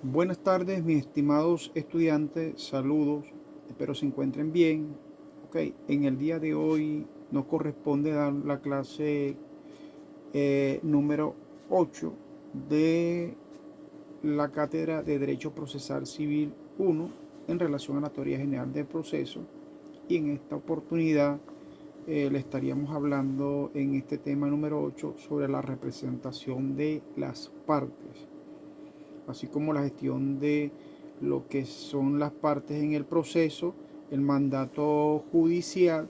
Buenas tardes, mis estimados estudiantes, saludos, espero se encuentren bien. Ok, en el día de hoy nos corresponde dar la clase número 8 de la Cátedra de Derecho Procesal Civil 1 en relación a la teoría general del proceso. Y en esta oportunidad le estaríamos hablando en este tema número 8 sobre la representación de las partes, así como la gestión de lo que son las partes en el proceso, el mandato judicial,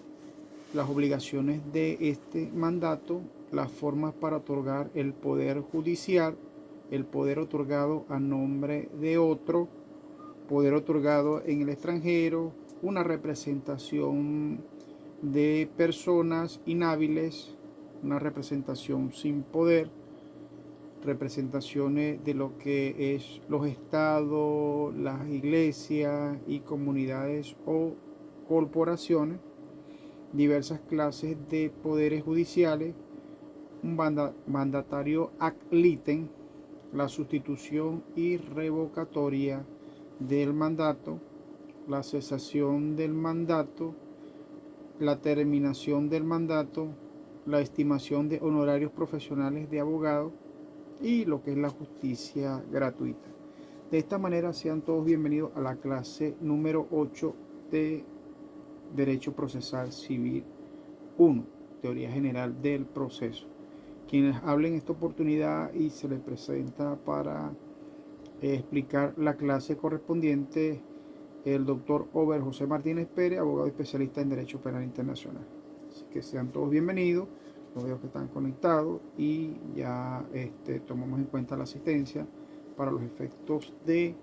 las obligaciones de este mandato, las formas para otorgar el poder judicial, el poder otorgado a nombre de otro, poder otorgado en el extranjero, una representación de personas inhábiles, una representación sin poder, representaciones de lo que es los estados, las iglesias y comunidades o corporaciones, diversas clases de poderes judiciales, un mandatario ad litem, la sustitución y revocatoria del mandato, la cesación del mandato, la terminación del mandato, la estimación de honorarios profesionales de abogado y lo que es la justicia gratuita. De esta manera sean todos bienvenidos a la clase número 8 de Derecho Procesal Civil 1, Teoría General del Proceso. Quienes hablen esta oportunidad y se les presenta para explicar la clase correspondiente el doctor Over José Martínez Pérez, abogado especialista en Derecho Penal Internacional. Así que sean todos bienvenidos, los veo que están conectados y ya tomamos en cuenta la asistencia para los efectos de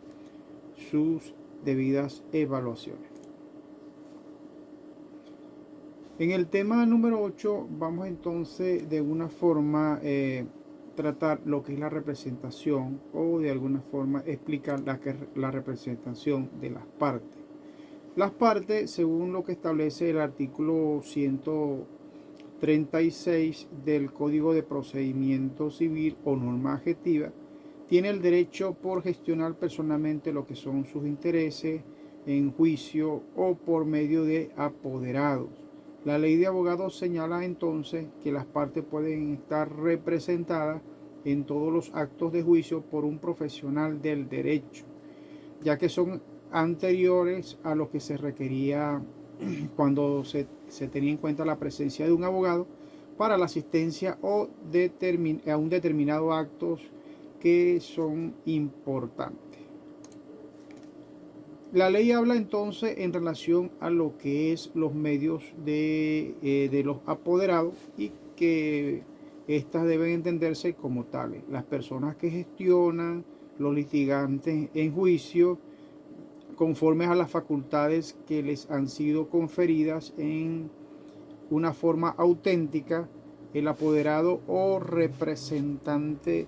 sus debidas evaluaciones. En el tema número 8 vamos entonces de una forma tratar lo que es la representación o de alguna forma explicar la representación de las partes. Las partes, según lo que establece el artículo 136 del Código de Procedimiento Civil o norma adjetiva, tiene el derecho por gestionar personalmente lo que son sus intereses en juicio o por medio de apoderados. La ley de abogados señala entonces que las partes pueden estar representadas en todos los actos de juicio por un profesional del derecho, ya que son anteriores a lo que se requería cuando se tenía en cuenta la presencia de un abogado para la asistencia o a un determinado actos que son importantes. La ley habla entonces en relación a lo que es los medios de los apoderados y que estas deben entenderse como tales. Las personas que gestionan los litigantes en juicio conforme a las facultades que les han sido conferidas en una forma auténtica, el apoderado o representante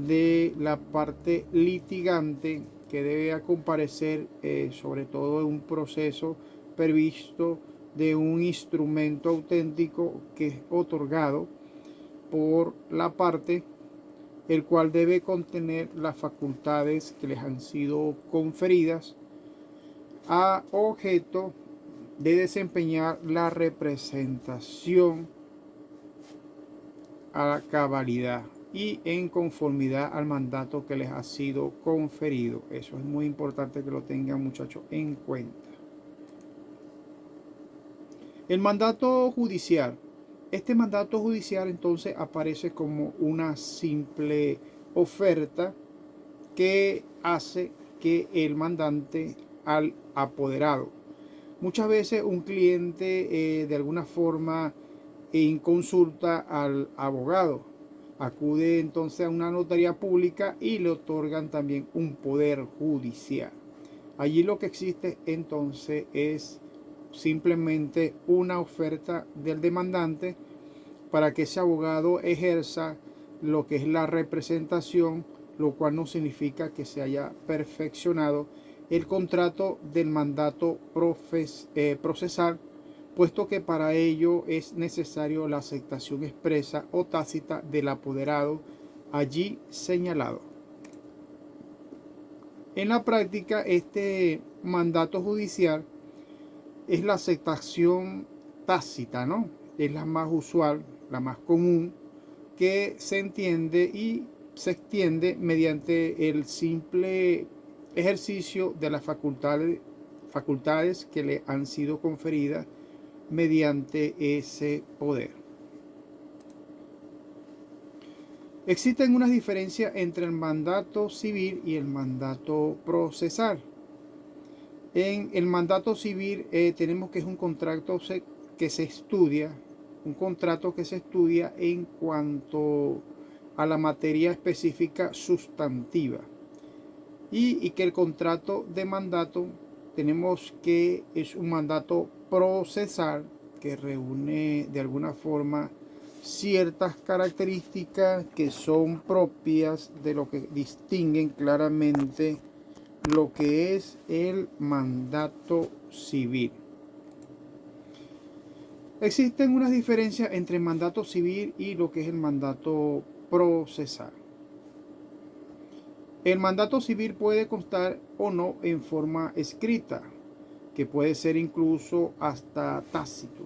de la parte litigante que debe comparecer sobre todo en un proceso previsto de un instrumento auténtico que es otorgado por la parte, el cual debe contener las facultades que les han sido conferidas a objeto de desempeñar la representación a cabalidad y en conformidad al mandato que les ha sido conferido. Eso es muy importante que lo tengan, muchachos, en cuenta. El mandato judicial. Este mandato judicial entonces aparece como una simple oferta que hace que el mandante al apoderado. Muchas veces un cliente de alguna forma en consulta al abogado, acude entonces a una notaría pública y le otorgan también un poder judicial. Allí lo que existe entonces es simplemente una oferta del demandante para que ese abogado ejerza lo que es la representación, lo cual no significa que se haya perfeccionado el contrato del mandato procesal, puesto que para ello es necesario la aceptación expresa o tácita del apoderado allí señalado. En la práctica, este mandato judicial es la aceptación tácita, ¿no? Es la más usual, la más común, que se entiende y se extiende mediante el simple ejercicio de las facultades que le han sido conferidas mediante ese poder. Existen unas diferencias entre el mandato civil y el mandato procesal. En el mandato civil tenemos que es un contrato que se estudia, un contrato que se estudia en cuanto a la materia específica sustantiva, y que el contrato de mandato tenemos que es un mandato procesal que reúne de alguna forma ciertas características que son propias de lo que distinguen claramente lo que es el mandato civil. Existen unas diferencias entre el mandato civil y lo que es el mandato procesal. El mandato civil puede constar o no en forma escrita, que puede ser incluso hasta tácito.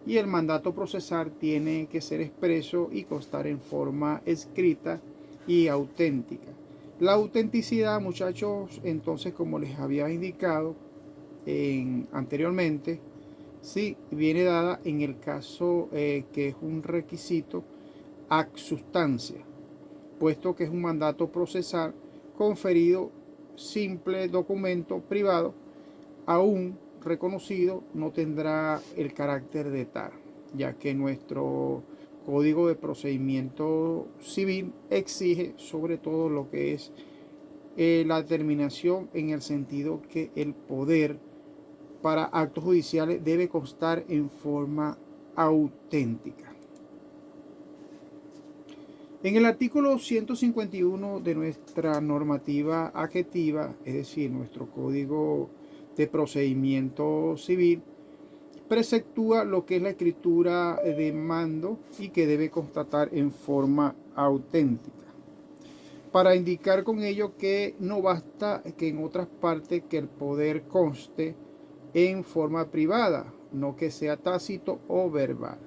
Y el mandato procesal tiene que ser expreso y constar en forma escrita y auténtica. La autenticidad, muchachos, entonces, como les había indicado anteriormente, sí, viene dada en el caso que es un requisito ad sustancia, puesto que es un mandato procesal conferido simple documento privado, aún reconocido, no tendrá el carácter de tal, ya que nuestro Código de Procedimiento Civil exige sobre todo lo que es la determinación en el sentido que el poder para actos judiciales debe constar en forma auténtica. En el artículo 151 de nuestra normativa adjetiva, es decir, nuestro Código de Procedimiento Civil, preceptúa lo que es la escritura de mando y que debe constatar en forma auténtica, para indicar con ello que no basta que en otras partes que el poder conste en forma privada, no que sea tácito o verbal.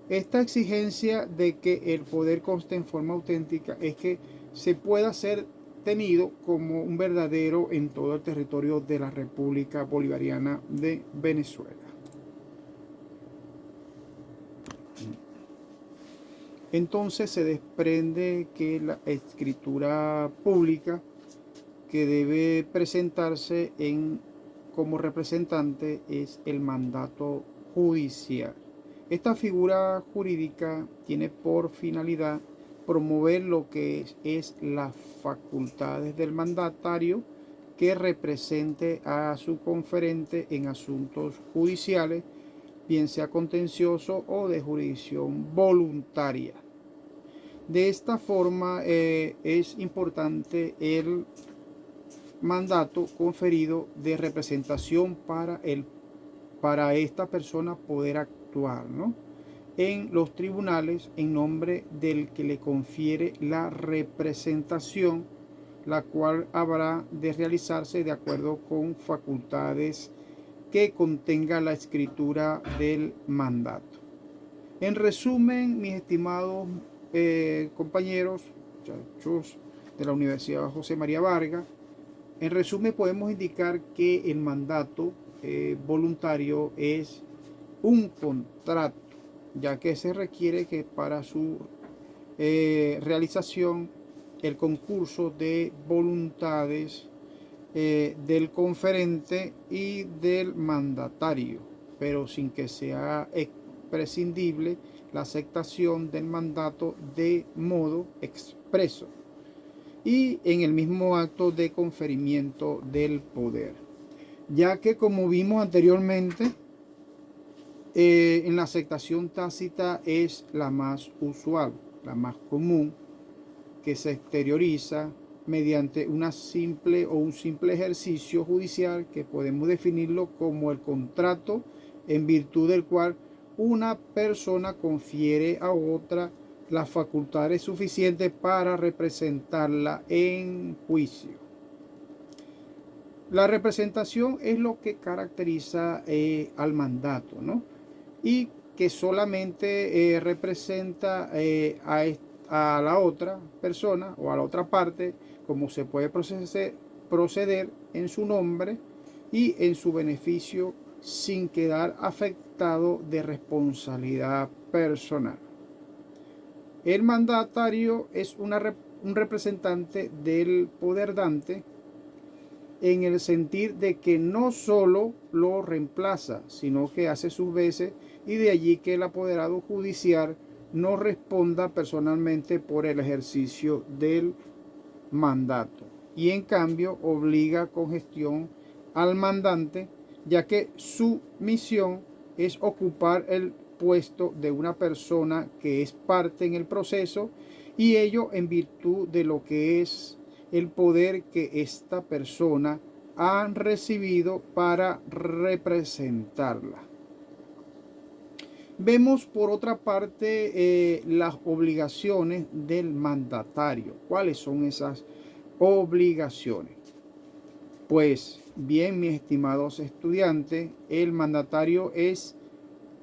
Esta exigencia de que el poder conste en forma auténtica es que se pueda ser tenido como un verdadero en todo el territorio de la República Bolivariana de Venezuela. Entonces se desprende que la escritura pública que debe presentarse como representante es el mandato judicial. Esta figura jurídica tiene por finalidad promover lo que es las facultades del mandatario que represente a su conferente en asuntos judiciales, bien sea contencioso o de jurisdicción voluntaria. De esta forma es importante el mandato conferido de representación para esta persona poder actuar, ¿no?, en los tribunales en nombre del que le confiere la representación, la cual habrá de realizarse de acuerdo con facultades que contenga la escritura del mandato. En resumen, mis estimados compañeros, muchachos de la Universidad José María Vargas, en resumen podemos indicar que el mandato voluntario es un contrato, ya que se requiere que para su realización el concurso de voluntades del conferente y del mandatario, pero sin que sea prescindible la aceptación del mandato de modo expreso y en el mismo acto de conferimiento del poder, ya que, como vimos anteriormente, en la aceptación tácita es la más usual, la más común, que se exterioriza mediante un simple ejercicio judicial que podemos definirlo como el contrato en virtud del cual una persona confiere a otra las facultades suficientes para representarla en juicio. La representación es lo que caracteriza al mandato, ¿no? Y que solamente representa a la otra persona o a la otra parte, como se puede proceder en su nombre y en su beneficio sin quedar afectado de responsabilidad personal. El mandatario es un representante del poder dante en el sentido de que no solo lo reemplaza, sino que hace sus veces, y de allí que el apoderado judicial no responda personalmente por el ejercicio del mandato y en cambio obliga con gestión al mandante, ya que su misión es ocupar el puesto de una persona que es parte en el proceso, y ello en virtud de lo que es el poder que esta persona ha recibido para representarla. Vemos por otra parte las obligaciones del mandatario. ¿Cuáles son esas obligaciones? Pues bien, mis estimados estudiantes, el mandatario es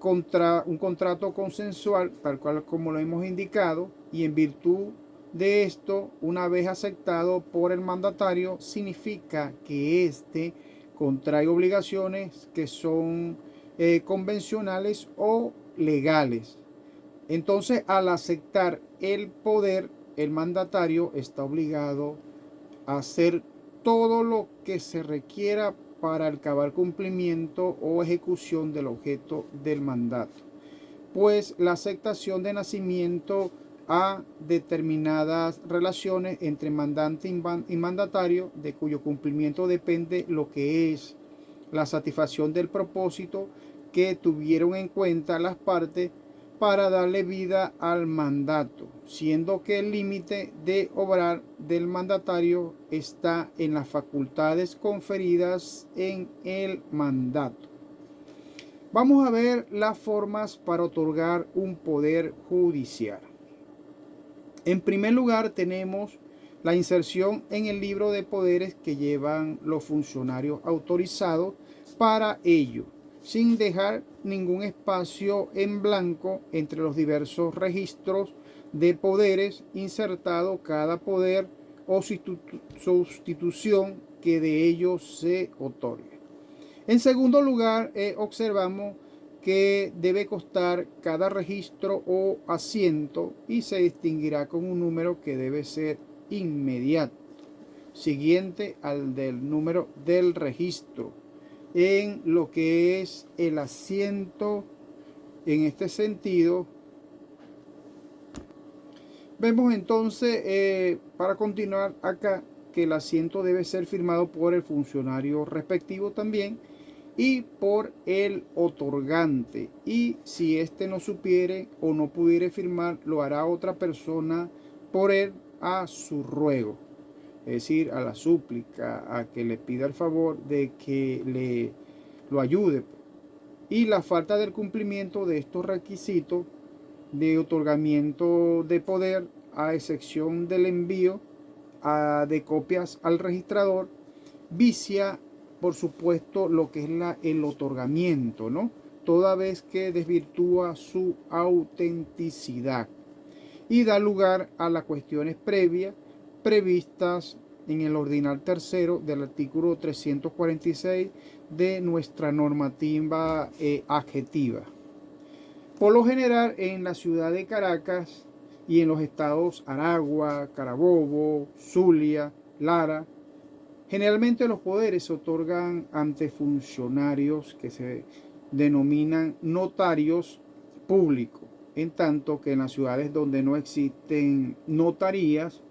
un contrato consensual, tal cual como lo hemos indicado, y en virtud de esto, una vez aceptado por el mandatario, significa que éste contrae obligaciones que son convencionales o legales. Entonces, al aceptar el poder, el mandatario está obligado a hacer todo lo que se requiera para el cabal cumplimiento o ejecución del objeto del mandato, pues la aceptación de nacimiento a determinadas relaciones entre mandante y mandatario, de cuyo cumplimiento depende lo que es la satisfacción del propósito que tuvieron en cuenta las partes para darle vida al mandato, siendo que el límite de obrar del mandatario está en las facultades conferidas en el mandato. Vamos a ver las formas para otorgar un poder judicial. En primer lugar, tenemos la inserción en el libro de poderes que llevan los funcionarios autorizados para ello, sin dejar ningún espacio en blanco entre los diversos registros de poderes insertado cada poder o sustitución que de ellos se otorgue. En segundo lugar, observamos que debe constar cada registro o asiento y se distinguirá con un número que debe ser inmediato, siguiente al del número del registro. En lo que es el asiento, en este sentido, vemos entonces, para continuar acá, que el asiento debe ser firmado por el funcionario respectivo también y por el otorgante, y si éste no supiere o no pudiere firmar, lo hará otra persona por él a su ruego, es decir, a la súplica, a que le pida el favor de que lo ayude. Y la falta del cumplimiento de estos requisitos de otorgamiento de poder, a excepción del envío de copias al registrador, vicia, por supuesto, lo que es el otorgamiento, ¿no? Toda vez que desvirtúa su autenticidad y da lugar a las cuestiones previstas en el ordinal tercero del artículo 346 de nuestra normativa adjetiva. Por lo general, en la ciudad de Caracas y en los estados Aragua, Carabobo, Zulia, Lara, generalmente los poderes se otorgan ante funcionarios que se denominan notarios públicos, en tanto que en las ciudades donde no existen notarías,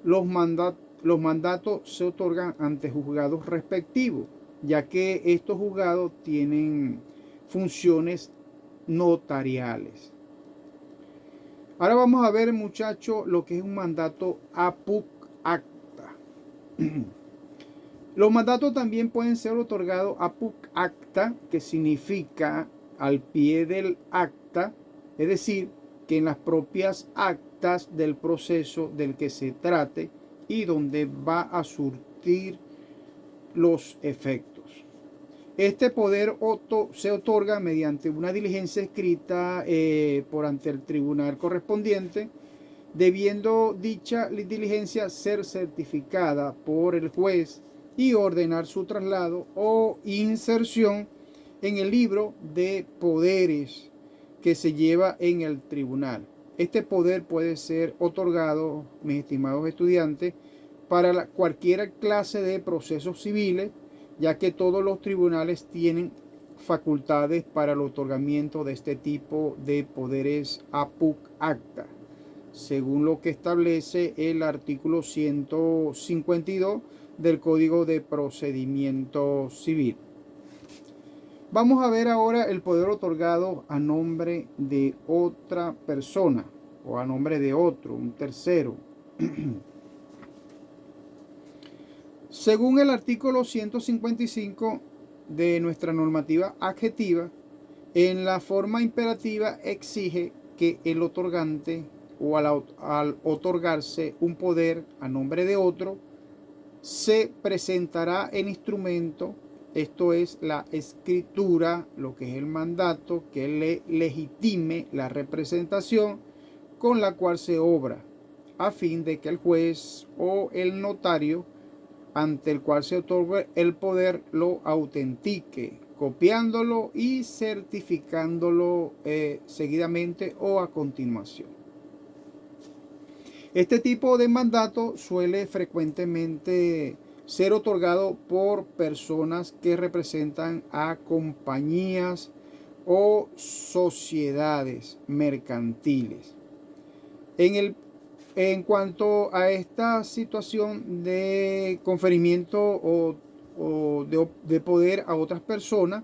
los mandatos se otorgan ante juzgados respectivos, ya que estos juzgados tienen funciones notariales. Ahora vamos a ver, muchachos, lo que es un mandato apud acta. Los mandatos también pueden ser otorgados apud acta, que significa al pie del acta, es decir, que en las propias actas del proceso del que se trate y donde va a surtir los efectos. Este poder se otorga mediante una diligencia escrita por ante el tribunal correspondiente, debiendo dicha diligencia ser certificada por el juez y ordenar su traslado o inserción en el libro de poderes que se lleva en el tribunal. Este poder puede ser otorgado, mis estimados estudiantes, para cualquier clase de procesos civiles, ya que todos los tribunales tienen facultades para el otorgamiento de este tipo de poderes apud acta, según lo que establece el artículo 152 del Código de Procedimiento Civil. Vamos a ver ahora el poder otorgado a nombre de otra persona o a nombre de otro, un tercero. Según el artículo 155 de nuestra normativa adjetiva, en la forma imperativa exige que el otorgante o al otorgarse un poder a nombre de otro, se presentará el instrumento, esto es la escritura, lo que es el mandato, que le legitime la representación con la cual se obra, a fin de que el juez o el notario ante el cual se otorga el poder lo autentique, copiándolo y certificándolo seguidamente o a continuación. Este tipo de mandato suele frecuentemente ser otorgado por personas que representan a compañías o sociedades mercantiles. En cuanto a esta situación de conferimiento o de poder a otras personas,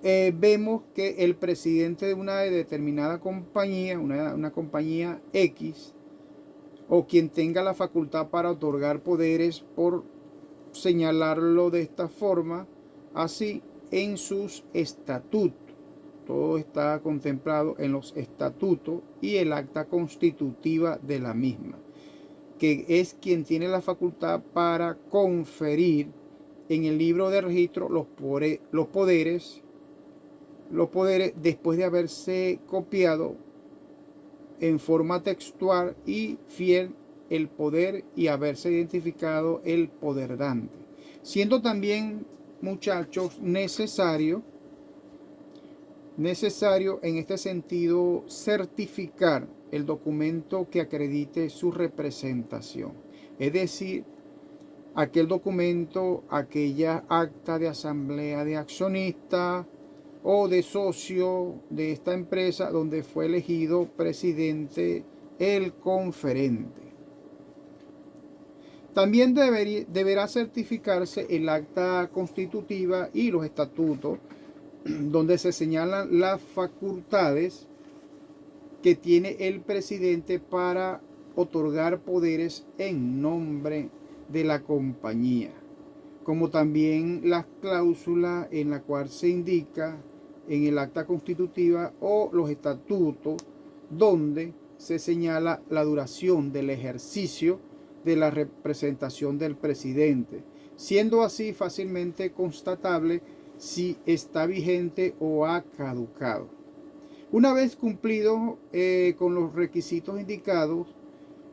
vemos que el presidente de una determinada compañía, una compañía X, o quien tenga la facultad para otorgar poderes, por señalarlo de esta forma, así en sus estatutos. Todo está contemplado en los estatutos y el acta constitutiva de la misma, que es quien tiene la facultad para conferir en el libro de registro los poderes después de haberse copiado en forma textual y fiel el poder y haberse identificado el poder dante, siendo también, muchachos, necesario en este sentido certificar el documento que acredite su representación, es decir, aquel documento, aquella acta de asamblea de accionistas o de socio de esta empresa donde fue elegido presidente el conferente. También deberá certificarse el acta constitutiva y los estatutos, donde se señalan las facultades que tiene el presidente para otorgar poderes en nombre de la compañía, como también las cláusulas en la cual se indica en el acta constitutiva o los estatutos, donde se señala la duración del ejercicio de la representación del presidente, siendo así fácilmente constatable si está vigente o ha caducado. Una vez cumplido con los requisitos indicados,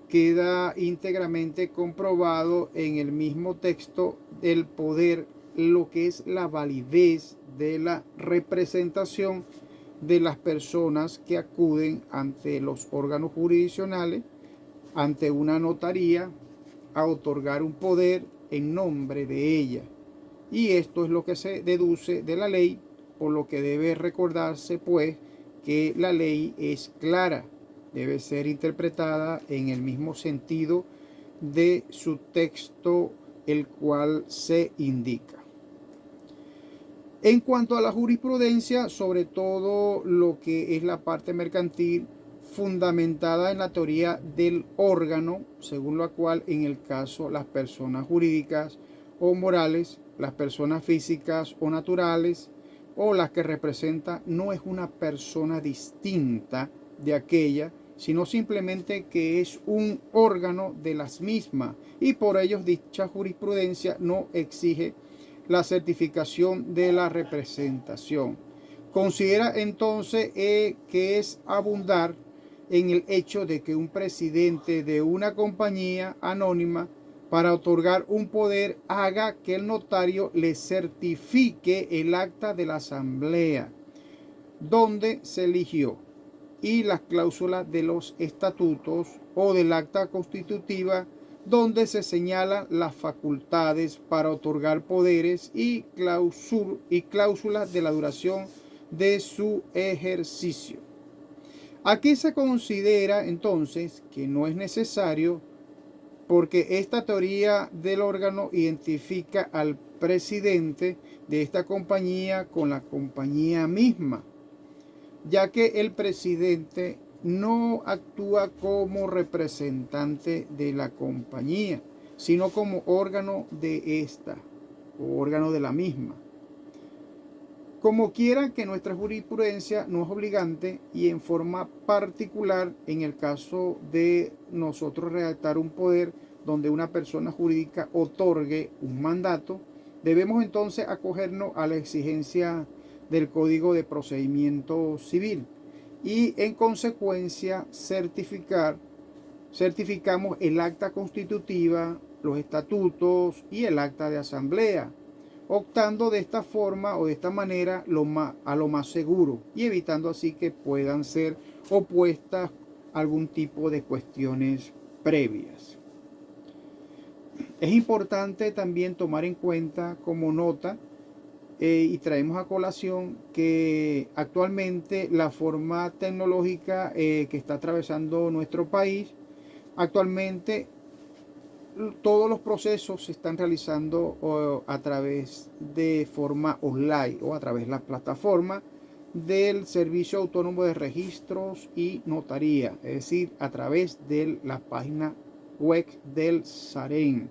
queda íntegramente comprobado en el mismo texto del poder lo que es la validez de la representación de las personas que acuden ante los órganos jurisdiccionales, ante una notaría, a otorgar un poder en nombre de ella. Y esto es lo que se deduce de la ley, por lo que debe recordarse pues que la ley es clara, debe ser interpretada en el mismo sentido de su texto, el cual se indica. En cuanto a la jurisprudencia, sobre todo lo que es la parte mercantil, fundamentada en la teoría del órgano, según la cual en el caso las personas jurídicas o morales, las personas físicas o naturales, o las que representa, no es una persona distinta de aquella sino simplemente que es un órgano de las mismas y por ello dicha jurisprudencia no exige la certificación de la representación. Considera entonces que es abundar en el hecho de que un presidente de una compañía anónima para otorgar un poder haga que el notario le certifique el acta de la asamblea donde se eligió y las cláusulas de los estatutos o del acta constitutiva donde se señalan las facultades para otorgar poderes y cláusulas de la duración de su ejercicio. Aquí se considera entonces que no es necesario porque esta teoría del órgano identifica al presidente de esta compañía con la compañía misma, ya que el presidente no actúa como representante de la compañía, sino como órgano de esta, o órgano de la misma. Como quiera que nuestra jurisprudencia no es obligante y en forma particular en el caso de nosotros redactar un poder donde una persona jurídica otorgue un mandato, debemos entonces acogernos a la exigencia del Código de Procedimiento Civil y en consecuencia certificamos el acta constitutiva, los estatutos y el acta de asamblea, optando de esta forma o de esta manera a lo más seguro y evitando así que puedan ser opuestas algún tipo de cuestiones previas. Es importante también tomar en cuenta como nota y traemos a colación que actualmente la forma tecnológica que está atravesando nuestro país, actualmente todos los procesos se están realizando a través de forma online o a través de la plataforma del Servicio Autónomo de Registros y Notaría, es decir, a través de la página web del SAREN,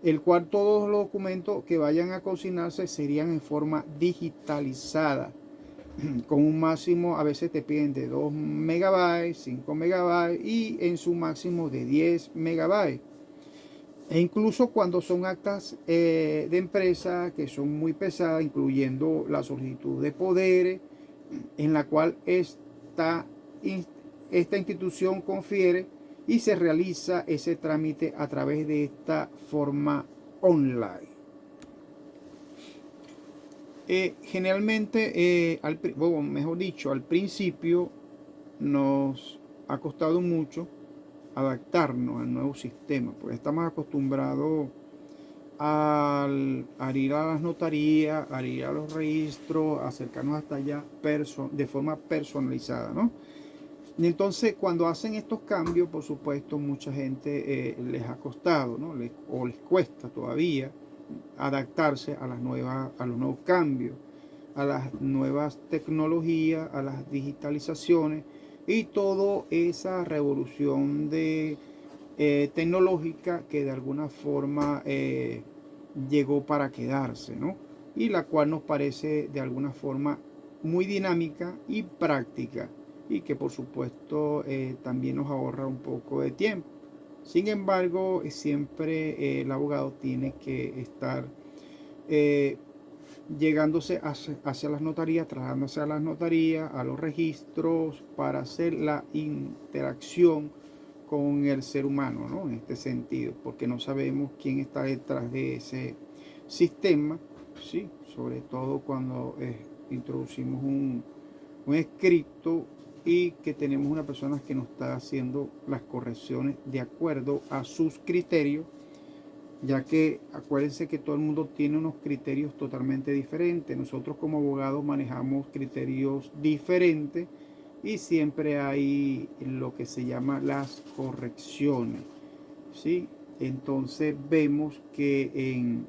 el cual todos los documentos que vayan a consignarse serían en forma digitalizada, con un máximo, a veces te piden de 2 megabytes, 5 megabytes y en su máximo de 10 megabytes. E incluso cuando son actas de empresa que son muy pesadas, incluyendo la solicitud de poderes, en la cual esta institución confiere y se realiza ese trámite a través de esta forma online. Generalmente, mejor dicho, al principio nos ha costado mucho adaptarnos al nuevo sistema, porque estamos acostumbrados a ir a las notarías, a ir a los registros, a acercarnos hasta allá de forma personalizada, ¿no? Y entonces cuando hacen estos cambios, por supuesto, mucha gente les ha costado, ¿no? O les cuesta todavía adaptarse a los nuevos cambios, a las nuevas tecnologías, a las digitalizaciones y toda esa revolución tecnológica que de alguna forma llegó para quedarse, ¿no? Y la cual nos parece de alguna forma muy dinámica y práctica y que por supuesto también nos ahorra un poco de tiempo. Sin embargo, siempre el abogado tiene que estar llegándose hacia las notarías, trasladándose a las notarías, a los registros, para hacer la interacción con el ser humano, ¿no? En este sentido, porque no sabemos quién está detrás de ese sistema, ¿sí? Sobre todo cuando introducimos un escrito y que tenemos una persona que nos está haciendo las correcciones de acuerdo a sus criterios, ya que acuérdense que todo el mundo tiene unos criterios totalmente diferentes. Nosotros como abogados manejamos criterios diferentes y siempre hay lo que se llama las correcciones, ¿sí? Entonces vemos que en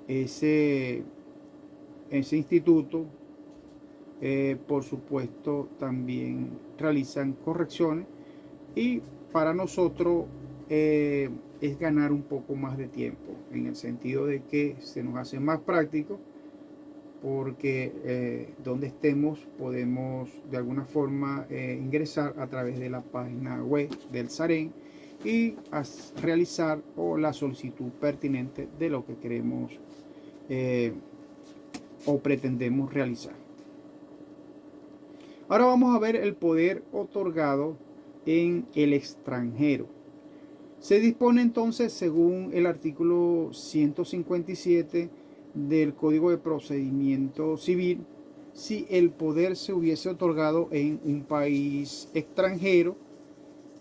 ese instituto, por supuesto, también realizan correcciones y para nosotros es ganar un poco más de tiempo, en el sentido de que se nos hace más práctico porque donde estemos podemos de alguna forma ingresar a través de la página web del SAREN y realizar la solicitud pertinente de lo que queremos o pretendemos realizar. Ahora vamos a ver el poder otorgado en el extranjero. Se dispone entonces, según el artículo 157 del Código de Procedimiento Civil, si el poder se hubiese otorgado en un país extranjero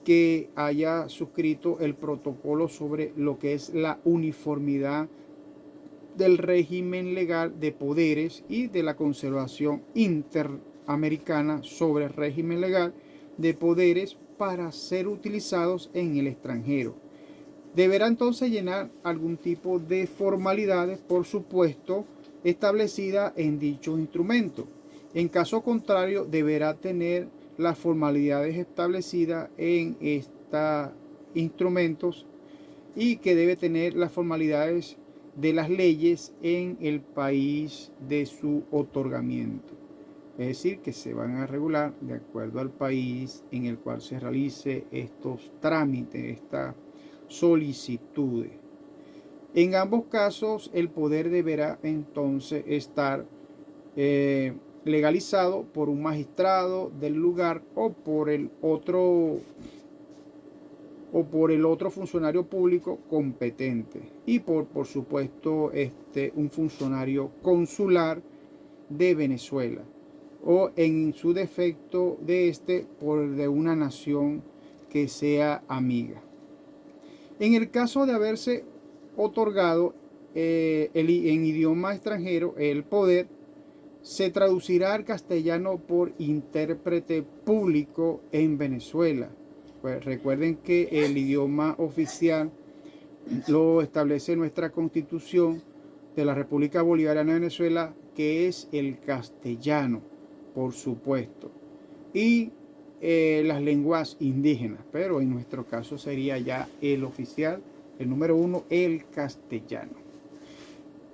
que haya suscrito el protocolo sobre lo que es la uniformidad del régimen legal de poderes y de la conservación interamericana sobre el régimen legal de poderes para ser utilizados en el extranjero. Deberá entonces llenar algún tipo de formalidades, por supuesto, establecida en dicho instrumento. En caso contrario, deberá tener las formalidades establecidas en estos instrumentos y que debe tener las formalidades de las leyes en el país de su otorgamiento. Es decir, que se van a regular de acuerdo al país en el cual se realice estos trámites, estas solicitudes. En ambos casos, el poder deberá entonces estar legalizado por un magistrado del lugar o por el otro funcionario público competente y por supuesto un funcionario consular de Venezuela o en su defecto de una nación que sea amiga. En el caso de haberse otorgado en idioma extranjero, el poder se traducirá al castellano por intérprete público en Venezuela. Pues recuerden que el idioma oficial lo establece nuestra Constitución de la República Bolivariana de Venezuela, que es el castellano, por supuesto, y las lenguas indígenas, pero en nuestro caso sería ya el oficial, el número 1, el castellano.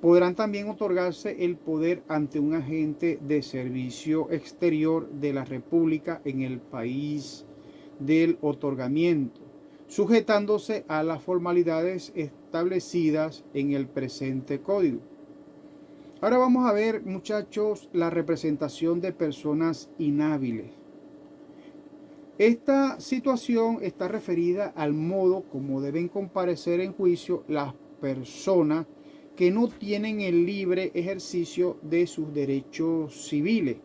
Podrán también otorgarse el poder ante un agente de servicio exterior de la República en el país del otorgamiento, sujetándose a las formalidades establecidas en el presente código. Ahora vamos a ver, muchachos, la representación de personas inhábiles. Esta situación está referida al modo como deben comparecer en juicio las personas que no tienen el libre ejercicio de sus derechos civiles.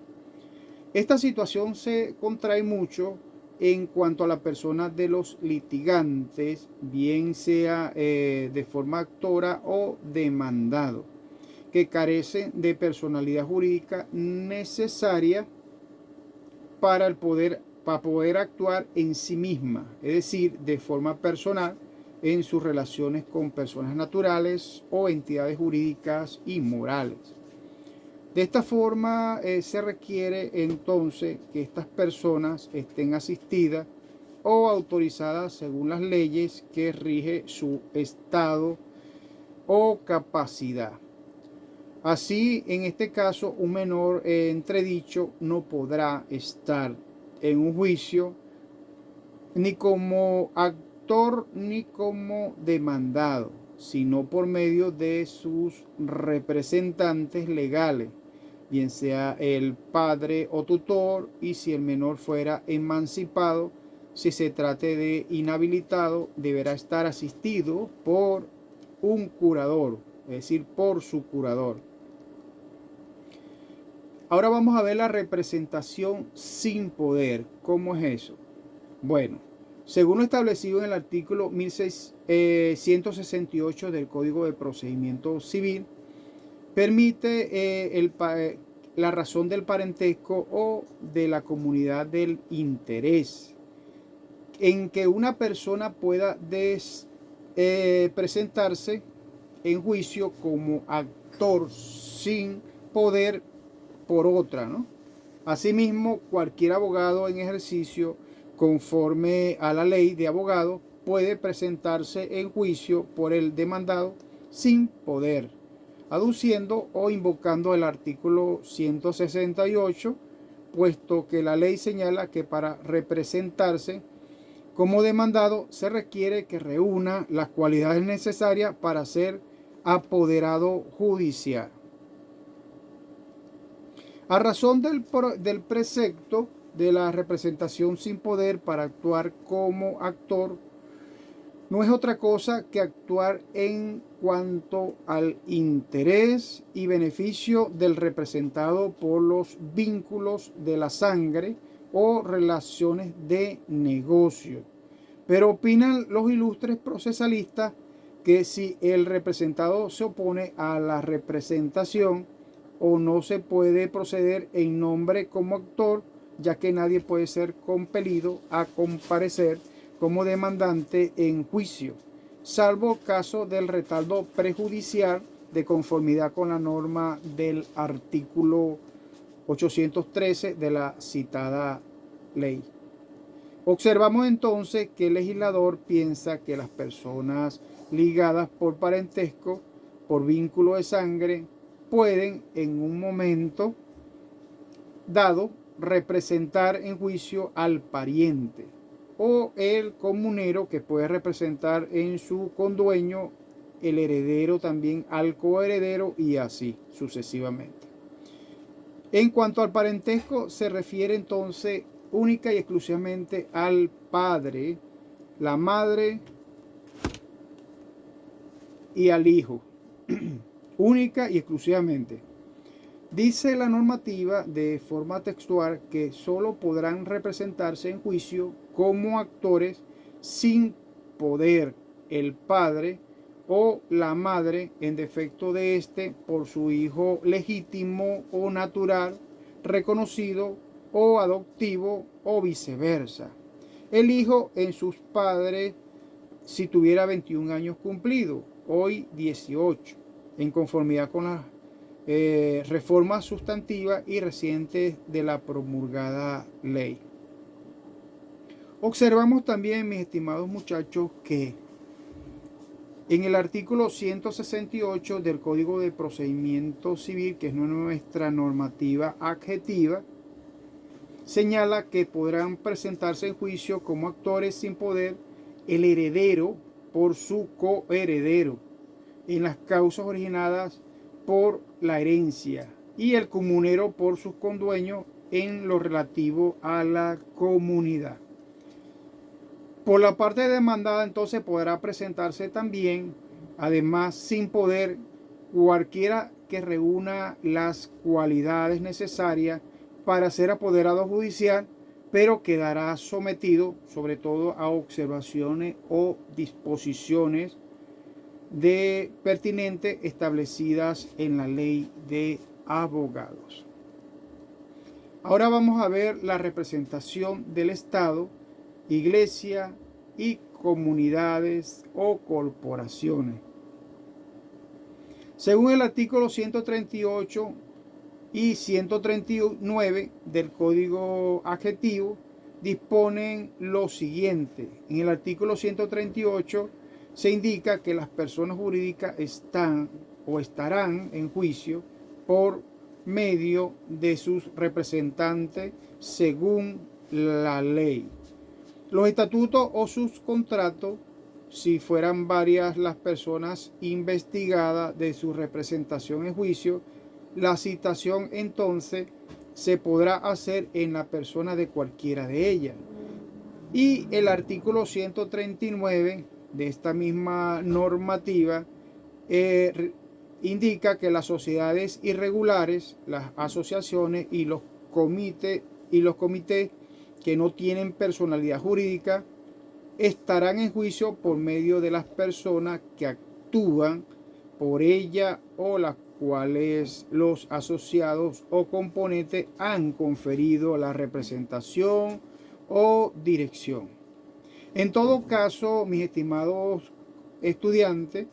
Esta situación se contrae mucho en cuanto a la persona de los litigantes, bien sea de forma actora o demandado, que carecen de personalidad jurídica necesaria para poder actuar en sí misma, es decir, de forma personal en sus relaciones con personas naturales o entidades jurídicas y morales. De esta forma se requiere entonces que estas personas estén asistidas o autorizadas según las leyes que rige su estado o capacidad. Así, en este caso, un menor entredicho no podrá estar en un juicio ni como actor ni como demandado, sino por medio de sus representantes legales, bien sea el padre o tutor, y si el menor fuera emancipado, si se trate de inhabilitado, deberá estar asistido por un curador, es decir, por su curador. Ahora vamos a ver la representación sin poder. ¿Cómo es eso? Bueno, según lo establecido en el artículo 1168 del Código de Procedimiento Civil, permite la razón del parentesco o de la comunidad del interés en que una persona pueda presentarse en juicio como actor sin poder por otra, ¿no? Asimismo, cualquier abogado en ejercicio conforme a la ley de abogado puede presentarse en juicio por el demandado sin poder. aduciendo o invocando el artículo 168, puesto que la ley señala que para representarse como demandado se requiere que reúna las cualidades necesarias para ser apoderado judicial. A razón del precepto de la representación sin poder para actuar como actor, no es otra cosa que actuar en cuanto al interés y beneficio del representado por los vínculos de la sangre o relaciones de negocio. Pero opinan los ilustres procesalistas que si el representado se opone a la representación o no se puede proceder en nombre como actor, ya que nadie puede ser compelido a comparecer como demandante en juicio, salvo caso del retardo prejudicial de conformidad con la norma del artículo 813 de la citada ley. Observamos entonces que el legislador piensa que las personas ligadas por parentesco, por vínculo de sangre, pueden en un momento dado representar en juicio al pariente, o el comunero, que puede representar en su condueño el heredero también al coheredero, y así sucesivamente. En cuanto al parentesco, se refiere entonces única y exclusivamente al padre, la madre y al hijo. Única y exclusivamente. Dice la normativa de forma textual que solo podrán representarse en juicio como actores sin poder el padre o la madre en defecto de éste por su hijo legítimo o natural, reconocido o adoptivo, o viceversa. El hijo en sus padres si tuviera 21 años cumplidos, hoy 18, en conformidad con las reformas sustantivas y recientes de la promulgada ley. Observamos también, mis estimados muchachos, que en el artículo 168 del Código de Procedimiento Civil, que es nuestra normativa adjetiva, señala que podrán presentarse en juicio como actores sin poder el heredero por su coheredero en las causas originadas por la herencia y el comunero por sus condueños en lo relativo a la comunidad. Por la parte demandada entonces podrá presentarse también, además sin poder, cualquiera que reúna las cualidades necesarias para ser apoderado judicial, pero quedará sometido sobre todo a observaciones o disposiciones pertinentes establecidas en la ley de abogados. Ahora vamos a ver la representación del Estado, iglesia y comunidades o corporaciones. Según el artículo 138 y 139 del Código Adjetivo, disponen lo siguiente. En el artículo 138 se indica que las personas jurídicas están o estarán en juicio por medio de sus representantes según la ley. Los estatutos o sus contratos, si fueran varias las personas investigadas de su representación en juicio, la citación entonces se podrá hacer en la persona de cualquiera de ellas. Y el artículo 139 de esta misma normativa indica que las sociedades irregulares, las asociaciones y los comités que no tienen personalidad jurídica estarán en juicio por medio de las personas que actúan por ella o las cuales los asociados o componentes han conferido la representación o dirección. En todo caso, mis estimados estudiantes,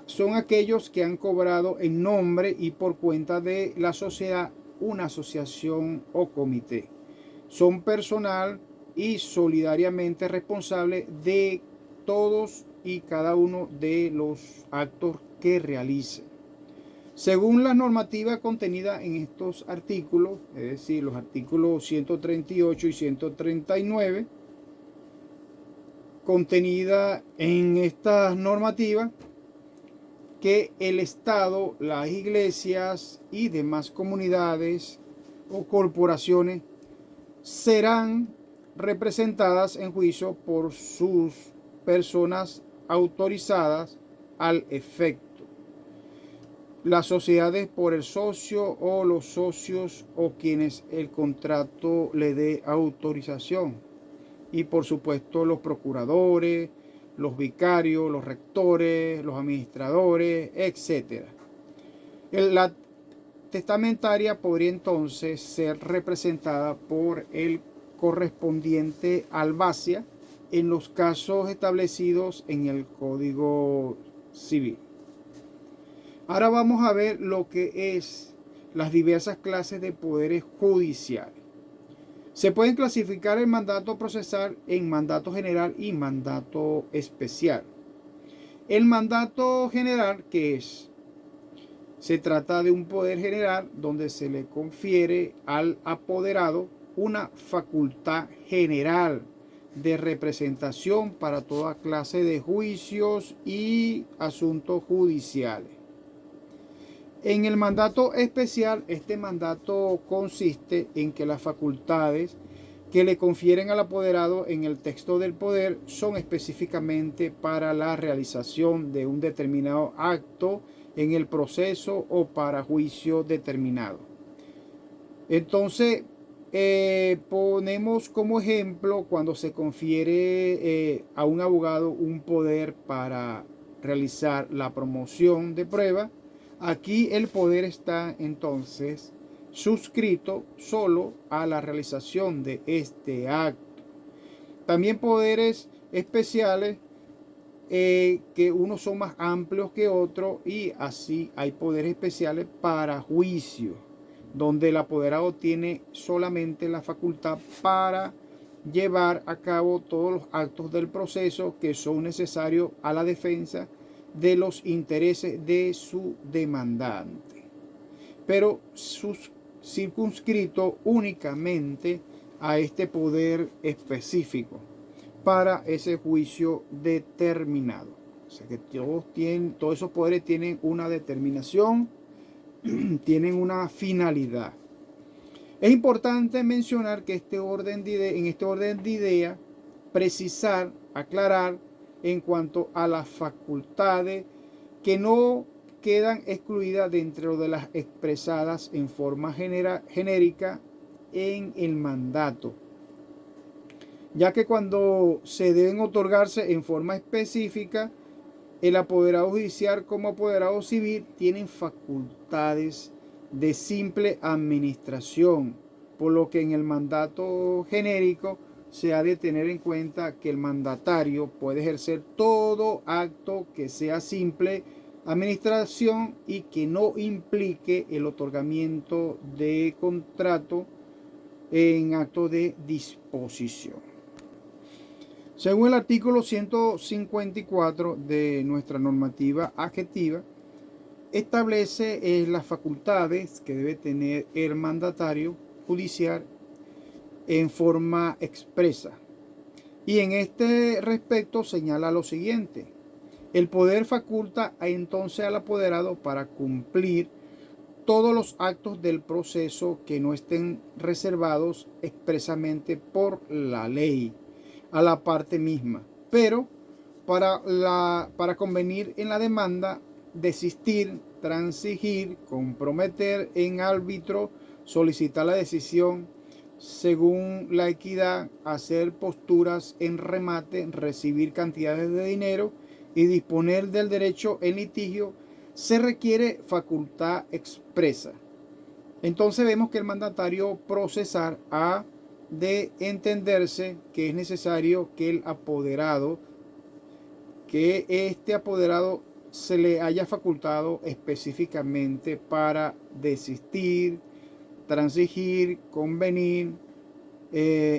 son aquellos que han cobrado en nombre y por cuenta de la sociedad una asociación o comité. Son personal y solidariamente responsables de todos y cada uno de los actos que realicen. Según la normativa contenida en estos artículos, es decir, los artículos 138 y 139, contenida en estas normativas, que el Estado, las iglesias y demás comunidades o corporaciones serán representadas en juicio por sus personas autorizadas al efecto. Las sociedades por el socio o los socios o quienes el contrato le dé autorización. Y por supuesto los procuradores, los vicarios, los rectores, los administradores, etc. La testamentaria podría entonces ser representada por el correspondiente albacia en los casos establecidos en el Código Civil. Ahora vamos a ver lo que es las diversas clases de poderes judiciales. Se pueden clasificar el mandato procesal en mandato general y mandato especial. El mandato general, ¿qué es? Se trata de un poder general donde se le confiere al apoderado una facultad general de representación para toda clase de juicios y asuntos judiciales. En el mandato especial, este mandato consiste en que las facultades que le confieren al apoderado en el texto del poder son específicamente para la realización de un determinado acto en el proceso o para juicio determinado. Entonces, ponemos como ejemplo cuando se confiere a un abogado un poder para realizar la promoción de prueba. Aquí el poder está entonces suscrito solo a la realización de este acto. También poderes especiales que unos son más amplios que otros, y así hay poderes especiales para juicio, donde el apoderado tiene solamente la facultad para llevar a cabo todos los actos del proceso que son necesarios a la defensa de los intereses de su demandante, pero circunscrito únicamente a este poder específico para ese juicio determinado. O sea que todos esos poderes tienen una determinación, tienen una finalidad. Es importante mencionar que en este orden de ideas, precisar, aclarar en cuanto a las facultades que no quedan excluidas dentro de las expresadas en forma genérica en el mandato, ya que cuando se deben otorgarse en forma específica, el apoderado judicial como apoderado civil tienen facultades de simple administración, por lo que en el mandato genérico se ha de tener en cuenta que el mandatario puede ejercer todo acto que sea simple administración y que no implique el otorgamiento de contrato en acto de disposición. Según el artículo 154 de nuestra normativa adjetiva, establece las facultades que debe tener el mandatario judicial en forma expresa. Y en este respecto señala lo siguiente: el poder faculta entonces al apoderado para cumplir todos los actos del proceso que no estén reservados expresamente por la ley a la parte misma, pero para convenir en la demanda, desistir, transigir, comprometer en árbitro, solicitar la decisión según la equidad, hacer posturas en remate, recibir cantidades de dinero y disponer del derecho en litigio, se requiere facultad expresa. Entonces vemos que el mandatario procesal ha de entenderse que es necesario que este apoderado se le haya facultado específicamente para desistir, transigir, convenir,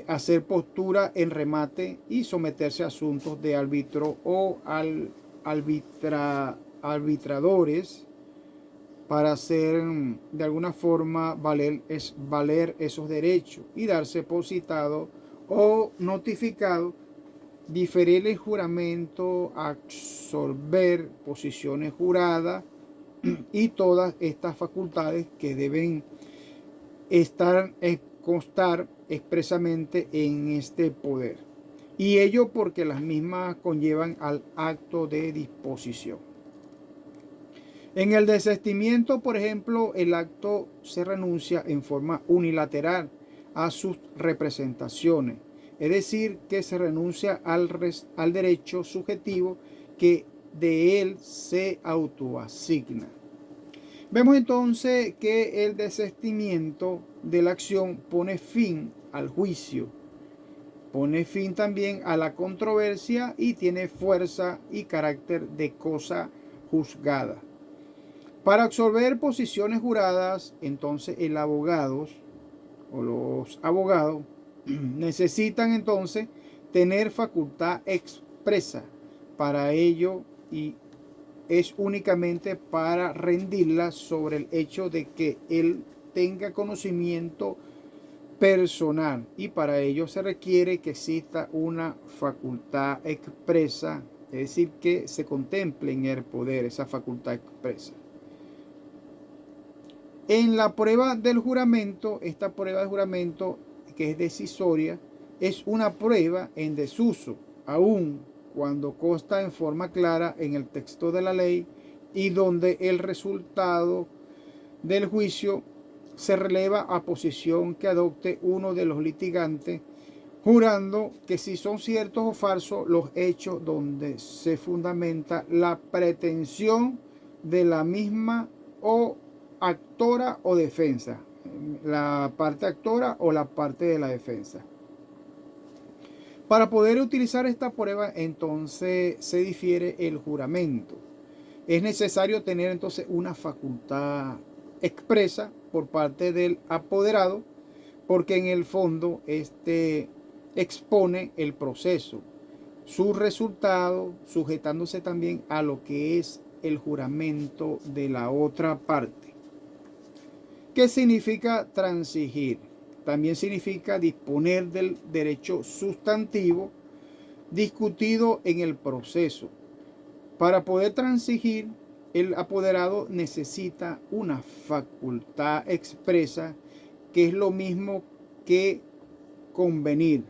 hacer postura en remate y someterse a asuntos de árbitro o arbitradores para hacer de alguna forma valer esos derechos y darse por citado o notificado, diferir el juramento, absorber posiciones juradas y todas estas facultades que deben constar expresamente en este poder. Y ello porque las mismas conllevan al acto de disposición. En el desistimiento, por ejemplo, el acto se renuncia en forma unilateral a sus representaciones, es decir, que se renuncia al derecho subjetivo que de él se autoasigna. Vemos entonces que el desistimiento de la acción pone fin al juicio, pone fin también a la controversia y tiene fuerza y carácter de cosa juzgada. Para absorber posiciones juradas, entonces el abogado o los abogados necesitan entonces tener facultad expresa para ello, y es únicamente para rendirla sobre el hecho de que él tenga conocimiento personal, y para ello se requiere que exista una facultad expresa, es decir, que se contemple en el poder esa facultad expresa. En la prueba del juramento, esta prueba de juramento que es decisoria, es una prueba en desuso, aun cuando consta en forma clara en el texto de la ley y donde el resultado del juicio se releva a posición que adopte uno de los litigantes, jurando que si son ciertos o falsos los hechos donde se fundamenta la pretensión de la misma o actora o defensa, la parte actora o la parte de la defensa. Para poder utilizar esta prueba, entonces se difiere el juramento. Es necesario tener entonces una facultad expresa por parte del apoderado, porque en el fondo este expone el proceso, su resultado, sujetándose también a lo que es el juramento de la otra parte. ¿Qué significa transigir? También significa disponer del derecho sustantivo discutido en el proceso. Para poder transigir, el apoderado necesita una facultad expresa, que es lo mismo que convenir.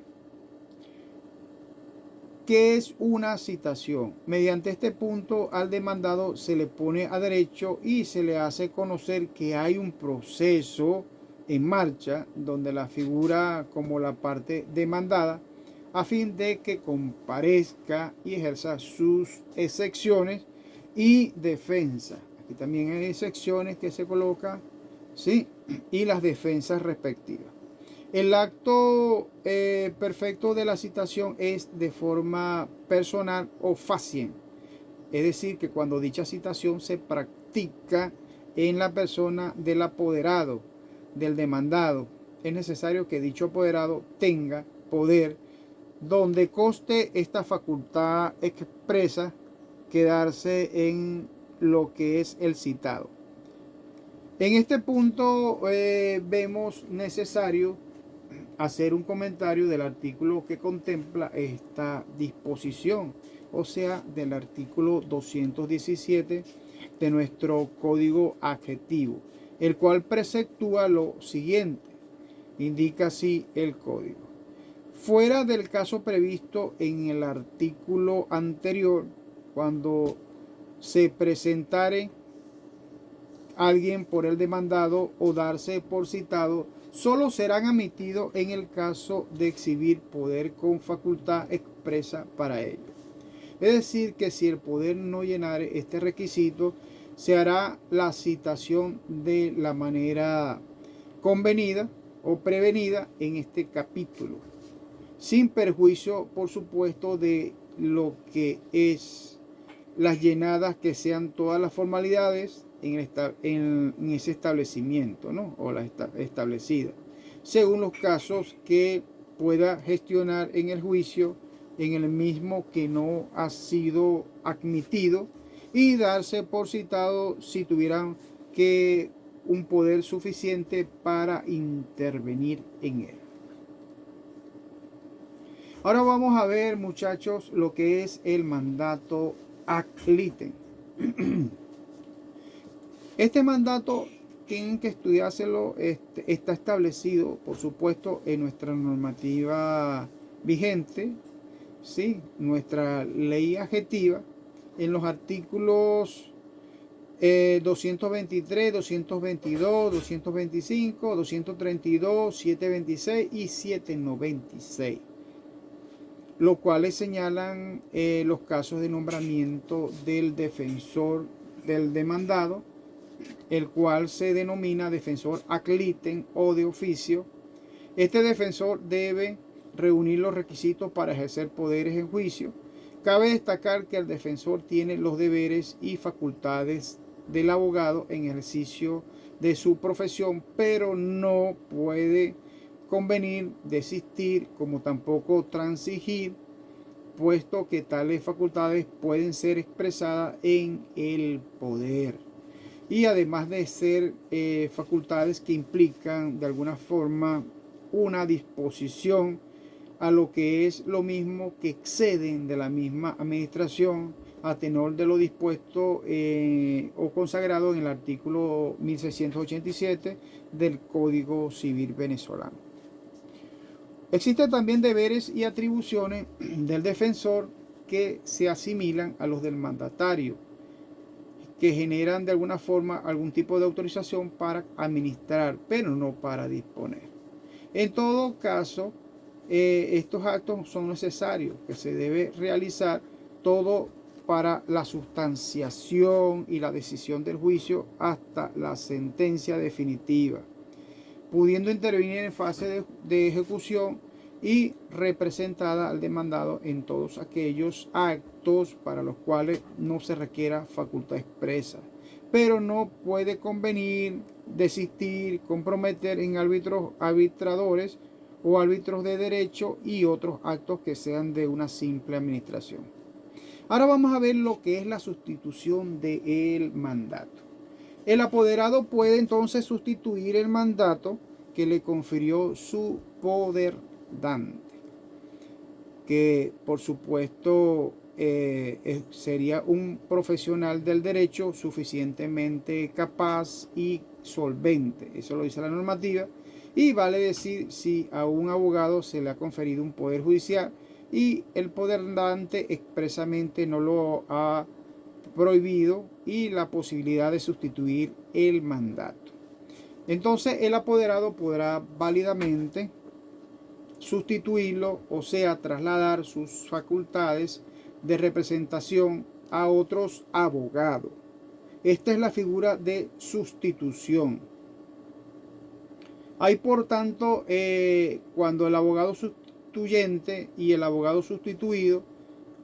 ¿Qué es una citación? Mediante este punto al demandado se le pone a derecho y se le hace conocer que hay un proceso en marcha donde la figura como la parte demandada, a fin de que comparezca y ejerza sus excepciones y defensa. Aquí también hay excepciones que se colocan, ¿sí? Y las defensas respectivas. El acto perfecto de la citación es de forma personal o faciente, es decir, que cuando dicha citación se practica en la persona del apoderado, del demandado, es necesario que dicho apoderado tenga poder donde conste esta facultad expresa quedarse en lo que es el citado. En este punto vemos necesario hacer un comentario del artículo que contempla esta disposición, o sea, del artículo 217 de nuestro código adjetivo, el cual preceptúa lo siguiente. Indica así el código: fuera del caso previsto en el artículo anterior, cuando se presentare alguien por el demandado o darse por citado, solo serán admitidos en el caso de exhibir poder con facultad expresa para ello. Es decir, que si el poder no llenare este requisito, se hará la citación de la manera convenida o prevenida en este capítulo, sin perjuicio, por supuesto, de lo que es las llenadas que sean todas las formalidades en ese establecimiento, ¿no? O la establecida, según los casos que pueda gestionar en el juicio, en el mismo que no ha sido admitido, y darse por citado si tuvieran que un poder suficiente para intervenir en él. Ahora vamos a ver, muchachos, lo que es el mandato ad litem. Este mandato tienen que estudiárselo, está establecido, por supuesto, en nuestra normativa vigente, ¿sí? Nuestra ley adjetiva, en los artículos 223, 222, 225, 232, 726 y 796, los cuales señalan los casos de nombramiento del defensor del demandado, el cual se denomina defensor ad litem o de oficio. Este defensor debe reunir los requisitos para ejercer poderes en juicio. Cabe destacar que el defensor tiene los deberes y facultades del abogado en ejercicio de su profesión, pero no puede convenir, desistir, como tampoco transigir, puesto que tales facultades pueden ser expresadas en el poder. Y además de ser facultades que implican de alguna forma una disposición a lo que es lo mismo, que exceden de la misma administración a tenor de lo dispuesto o consagrado en el artículo 1687 del Código Civil venezolano. Existen también deberes y atribuciones del defensor que se asimilan a los del mandatario, que generan de alguna forma algún tipo de autorización para administrar, pero no para disponer. En todo caso, estos actos son necesarios, que se debe realizar todo para la sustanciación y la decisión del juicio hasta la sentencia definitiva, pudiendo intervenir en fase de ejecución y representada al demandado en todos aquellos actos para los cuales no se requiera facultad expresa, pero no puede convenir, desistir, comprometer en arbitradores o árbitros de derecho y otros actos que sean de una simple administración. Ahora vamos a ver lo que es la sustitución del mandato. El apoderado puede entonces sustituir el mandato que le confirió su poderdante, que por supuesto sería un profesional del derecho suficientemente capaz y solvente. Eso lo dice la normativa. Y vale decir, si a un abogado se le ha conferido un poder judicial y el poderdante expresamente no lo ha prohibido, y la posibilidad de sustituir el mandato, entonces el apoderado podrá válidamente sustituirlo, o sea, trasladar sus facultades de representación a otros abogados. Esta es la figura de sustitución. Hay, por tanto, cuando el abogado sustituyente y el abogado sustituido,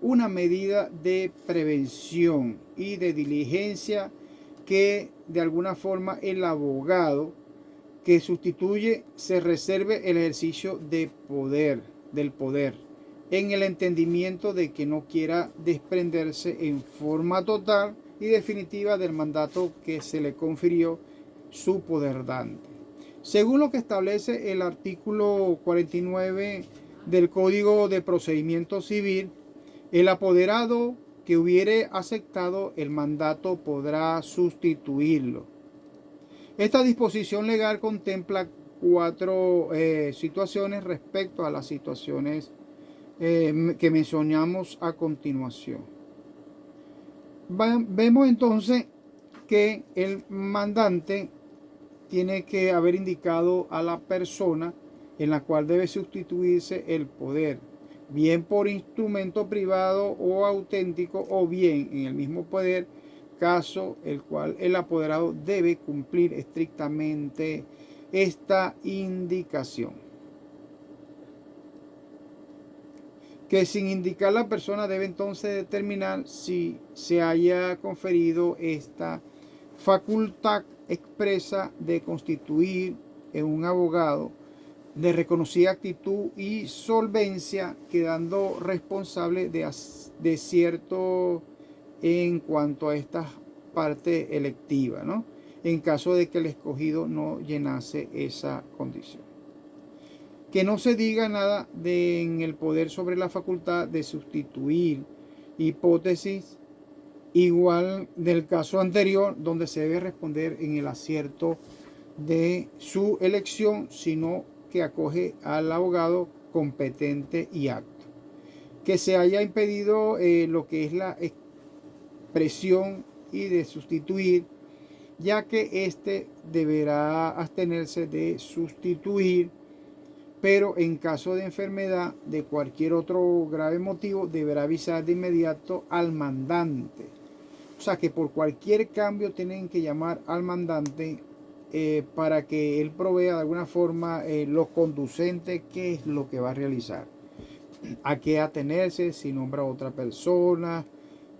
una medida de prevención y de diligencia que de alguna forma el abogado que sustituye se reserve el ejercicio del poder, en el entendimiento de que no quiera desprenderse en forma total y definitiva del mandato que se le confirió su poderdante. Según lo que establece el artículo 49 del Código de Procedimiento Civil, el apoderado que hubiere aceptado el mandato podrá sustituirlo. Esta disposición legal contempla 4 situaciones respecto a las situaciones que mencionamos a continuación. Vemos entonces que el mandante tiene que haber indicado a la persona en la cual debe sustituirse el poder, bien por instrumento privado o auténtico, o bien en el mismo poder, caso el cual el apoderado debe cumplir estrictamente esta indicación. Que sin indicar la persona debe entonces determinar si se haya conferido esta facultad expresa de constituir en un abogado de reconocida actitud y solvencia, quedando responsable de cierto en cuanto a esta parte electiva, ¿no? en caso de que el escogido no llenase esa condición. Que no se diga nada en el poder sobre la facultad de sustituir hipótesis igual del caso anterior, donde se debe responder en el acierto de su elección, sino que acoge al abogado competente y apto. Que se haya impedido lo que es la expresión y de sustituir, ya que éste deberá abstenerse de sustituir, pero en caso de enfermedad de cualquier otro grave motivo deberá avisar de inmediato al mandante. O sea que por cualquier cambio tienen que llamar al mandante para que él provea de alguna forma lo conducente, qué es lo que va a realizar, a qué atenerse, si nombra a otra persona,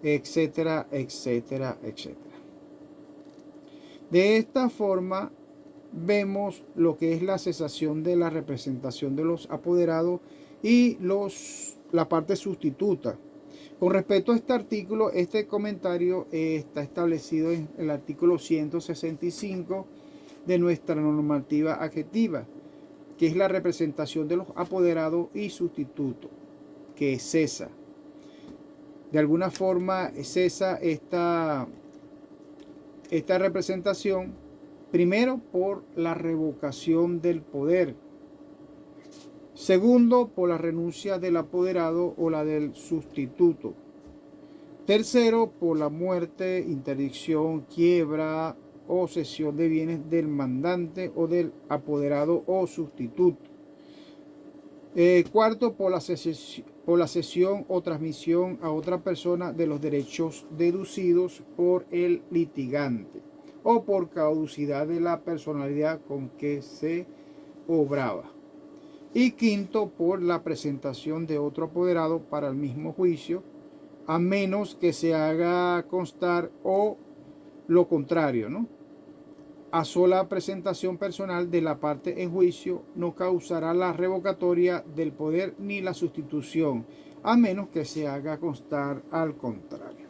etcétera, etcétera, etcétera. De esta forma vemos lo que es la cesación de la representación de los apoderados y la parte sustituta. Con respecto a este artículo, este comentario está establecido en el artículo 165 de nuestra normativa adjetiva, que es la representación de los apoderados y sustitutos, que cesa. De alguna forma cesa esta representación, primero por la revocación del poder, segundo por la renuncia del apoderado o la del sustituto, tercero por la muerte, interdicción, quiebra o cesión de bienes del mandante o del apoderado o sustituto, cuarto por la cesión o transmisión a otra persona de los derechos deducidos por el litigante o por caducidad de la personalidad con que se obraba. Y quinto, por la presentación de otro apoderado para el mismo juicio, a menos que se haga constar o lo contrario, ¿no? A sola presentación personal de la parte en juicio no causará la revocatoria del poder ni la sustitución, a menos que se haga constar al contrario.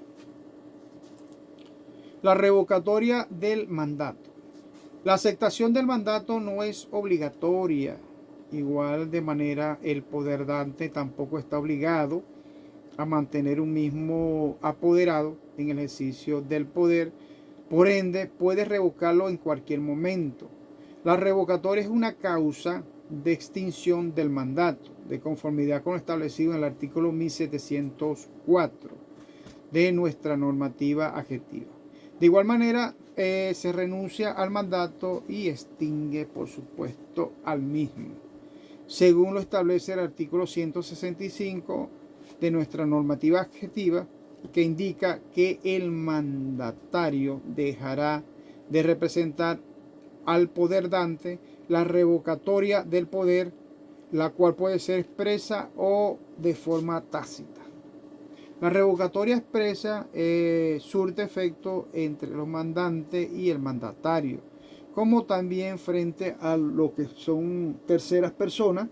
La revocatoria del mandato. La aceptación del mandato no es obligatoria. Igual de manera, el poder dante tampoco está obligado a mantener un mismo apoderado en el ejercicio del poder. Por ende, puede revocarlo en cualquier momento. La revocatoria es una causa de extinción del mandato, de conformidad con lo establecido en el artículo 1704 de nuestra normativa adjetiva. De igual manera, se renuncia al mandato y extingue, por supuesto, al mismo, según lo establece el artículo 165 de nuestra normativa adjetiva, que indica que el mandatario dejará de representar al poder dante. La revocatoria del poder, la cual puede ser expresa o de forma tácita. La revocatoria expresa surte efecto entre los mandantes y el mandatario, como también frente a lo que son terceras personas,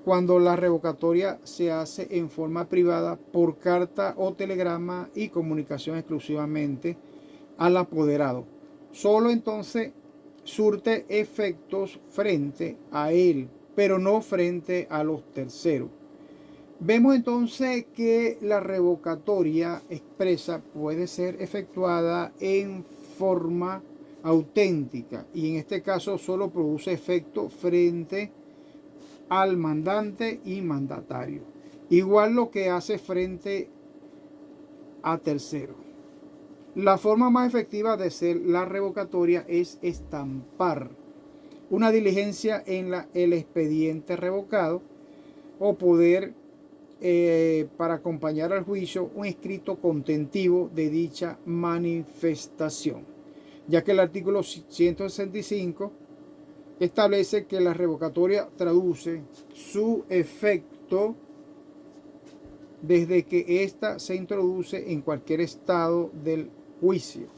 cuando la revocatoria se hace en forma privada por carta o telegrama y comunicación exclusivamente al apoderado. Solo entonces surte efectos frente a él, pero no frente a los terceros. Vemos entonces que la revocatoria expresa puede ser efectuada en forma auténtica y en este caso solo produce efecto frente al mandante y mandatario. Igual lo que hace frente a tercero. La forma más efectiva de hacer la revocatoria es estampar una diligencia en el expediente revocado o poder para acompañar al juicio un escrito contentivo de dicha manifestación, ya que el artículo 165 establece que la revocatoria traduce su efecto desde que ésta se introduce en cualquier estado del juicio,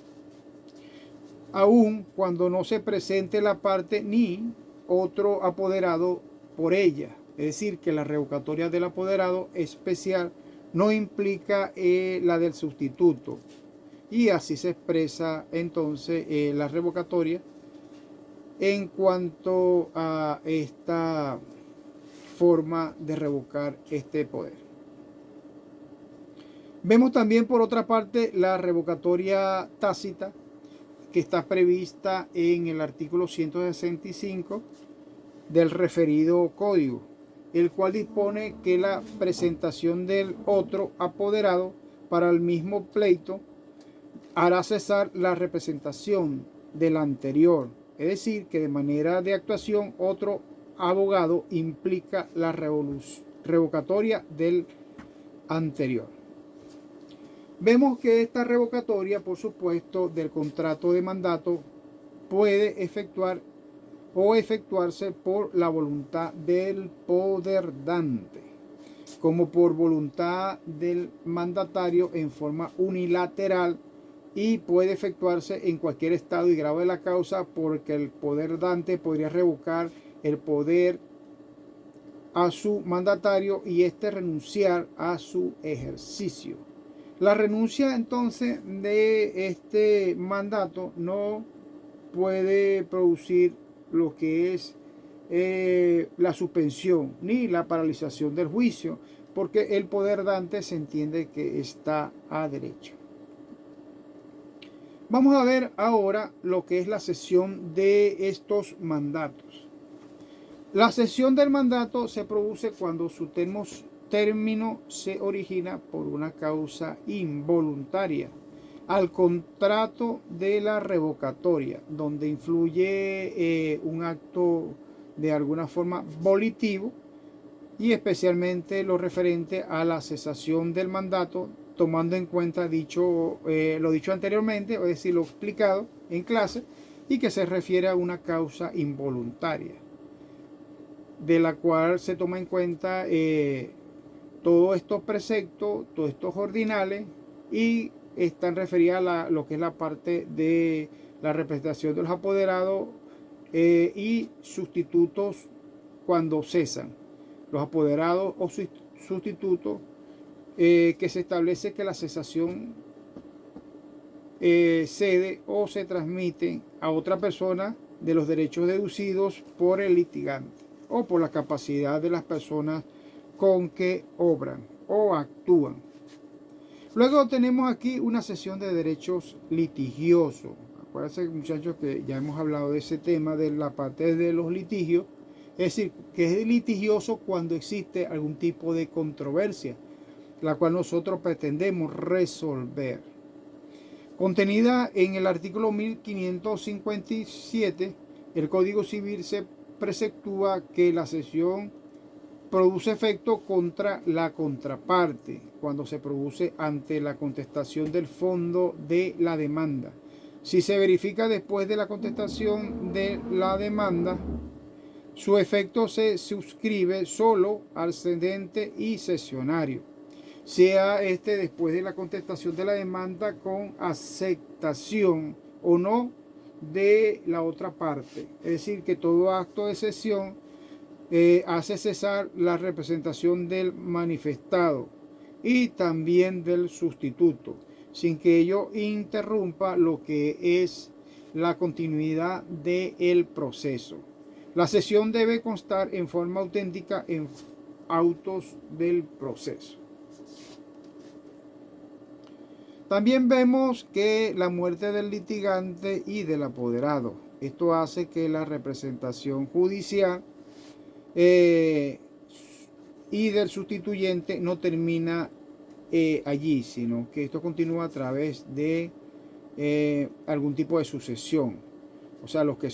aun cuando no se presente la parte ni otro apoderado por ella. Es decir, que la revocatoria del apoderado especial no implica la del sustituto. y así se expresa entonces la revocatoria en cuanto a esta forma de revocar este poder. Vemos también por otra parte la revocatoria tácita, que está prevista en el artículo 165 del referido código, el cual dispone que la presentación del otro apoderado para el mismo pleito hará cesar la representación del anterior, es decir, que de manera de actuación otro abogado implica la revocatoria del anterior. Vemos que esta revocatoria, por supuesto, del contrato de mandato puede efectuarse por la voluntad del poderdante, como por voluntad del mandatario en forma unilateral, y puede efectuarse en cualquier estado y grado de la causa, porque el poderdante podría revocar el poder a su mandatario y éste renunciar a su ejercicio. La renuncia entonces de este mandato no puede producir lo que es la suspensión ni la paralización del juicio, porque el poderdante se entiende que está a derecho. Vamos a ver ahora lo que es la cesión de estos mandatos. La cesión del mandato se produce cuando su término se origina por una causa involuntaria al contrato de la revocatoria, donde influye un acto de alguna forma volitivo, y especialmente lo referente a la cesación del mandato, tomando en cuenta lo dicho anteriormente, es decir, lo explicado en clase, y que se refiere a una causa involuntaria, de la cual se toma en cuenta todos estos preceptos, todos estos ordinales, y están referidas a lo que es la parte de la representación de los apoderados y sustitutos cuando cesan. Los apoderados o sustitutos, que se establece que la cesación cede o se transmite a otra persona de los derechos deducidos por el litigante o por la capacidad de las personas con que obran o actúan. Luego tenemos aquí una cesión de derechos litigiosos. Acuérdense, muchachos, que ya hemos hablado de ese tema, de la parte de los litigios. Es decir, que es litigioso cuando existe algún tipo de controversia, la cual nosotros pretendemos resolver. Contenida en el artículo 1557, el Código Civil se preceptúa que la cesión produce efecto contra la contraparte cuando se produce ante la contestación del fondo de la demanda. Si se verifica después de la contestación de la demanda, su efecto se suscribe solo al cedente y cesionario, sea este después de la contestación de la demanda con aceptación o no de la otra parte. Es decir, que todo acto de cesión hace cesar la representación del manifestado y también del sustituto, sin que ello interrumpa lo que es la continuidad del proceso. La cesión debe constar en forma auténtica en autos del proceso. También vemos que la muerte del litigante y del apoderado. Esto hace que la representación judicial y del sustituyente no termina allí, sino que esto continúa a través de algún tipo de sucesión, o sea, los que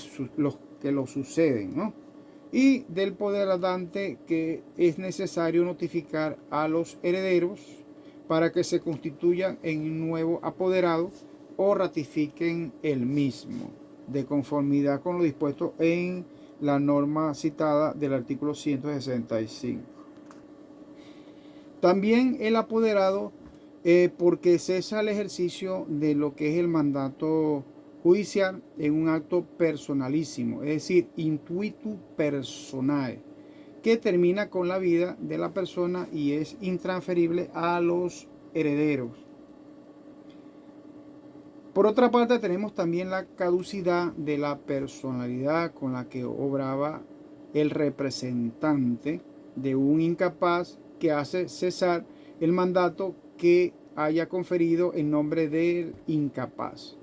lo suceden, ¿no? Y del poderdante, que es necesario notificar a los herederos para que se constituyan en un nuevo apoderado o ratifiquen el mismo, de conformidad con lo dispuesto en la norma citada del artículo 165. También el apoderado, porque cesa el ejercicio de lo que es el mandato judicial en un acto personalísimo, es decir, intuitu personae, que termina con la vida de la persona y es intransferible a los herederos. Por otra parte, tenemos también la caducidad de la personalidad con la que obraba el representante de un incapaz que hace cesar el mandato que haya conferido en nombre del incapaz.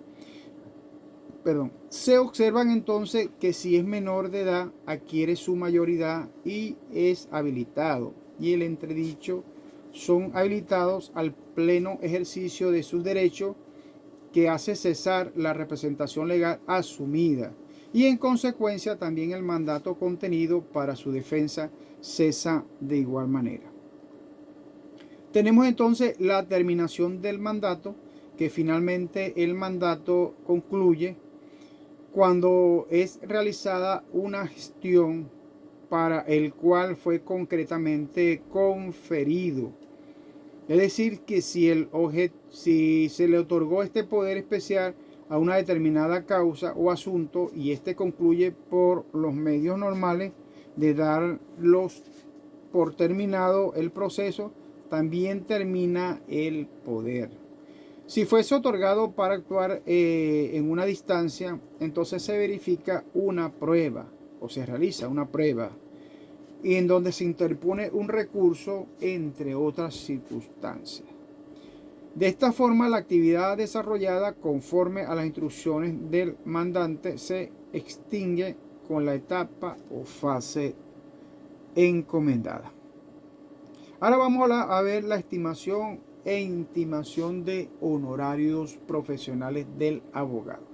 Se observan entonces que si es menor de edad, adquiere su mayoridad y es habilitado, y el entredicho son habilitados al pleno ejercicio de sus derechos, que hace cesar la representación legal asumida, y en consecuencia también el mandato contenido para su defensa cesa de igual manera. Tenemos entonces la terminación del mandato, que finalmente el mandato concluye cuando es realizada una gestión para el cual fue concretamente conferido. Es decir, que si se le otorgó este poder especial a una determinada causa o asunto y este concluye por los medios normales de darlos por terminado el proceso, también termina el poder. Si fuese otorgado para actuar en una distancia, entonces se verifica una prueba o se realiza una prueba y en donde se interpone un recurso, entre otras circunstancias. De esta forma, la actividad desarrollada conforme a las instrucciones del mandante se extingue con la etapa o fase encomendada. Ahora vamos a ver la estimación e intimación de honorarios profesionales del abogado.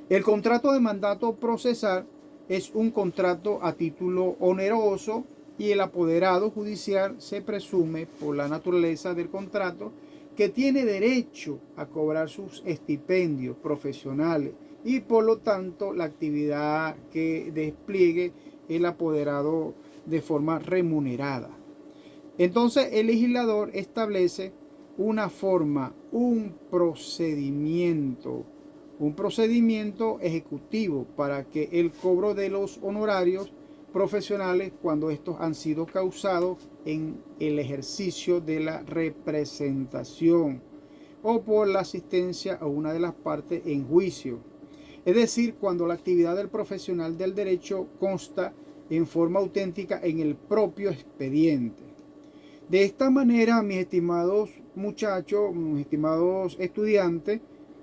El contrato de mandato procesal es un contrato a título oneroso y el apoderado judicial se presume por la naturaleza del contrato que tiene derecho a cobrar sus estipendios profesionales y por lo tanto la actividad que despliegue el apoderado de forma remunerada. Entonces el legislador establece una forma, un procedimiento ejecutivo para que el cobro de los honorarios profesionales, cuando estos han sido causados en el ejercicio de la representación o por la asistencia a una de las partes en juicio. Es decir, cuando la actividad del profesional del derecho consta en forma auténtica en el propio expediente. De esta manera, mis estimados muchachos, mis estimados estudiantes,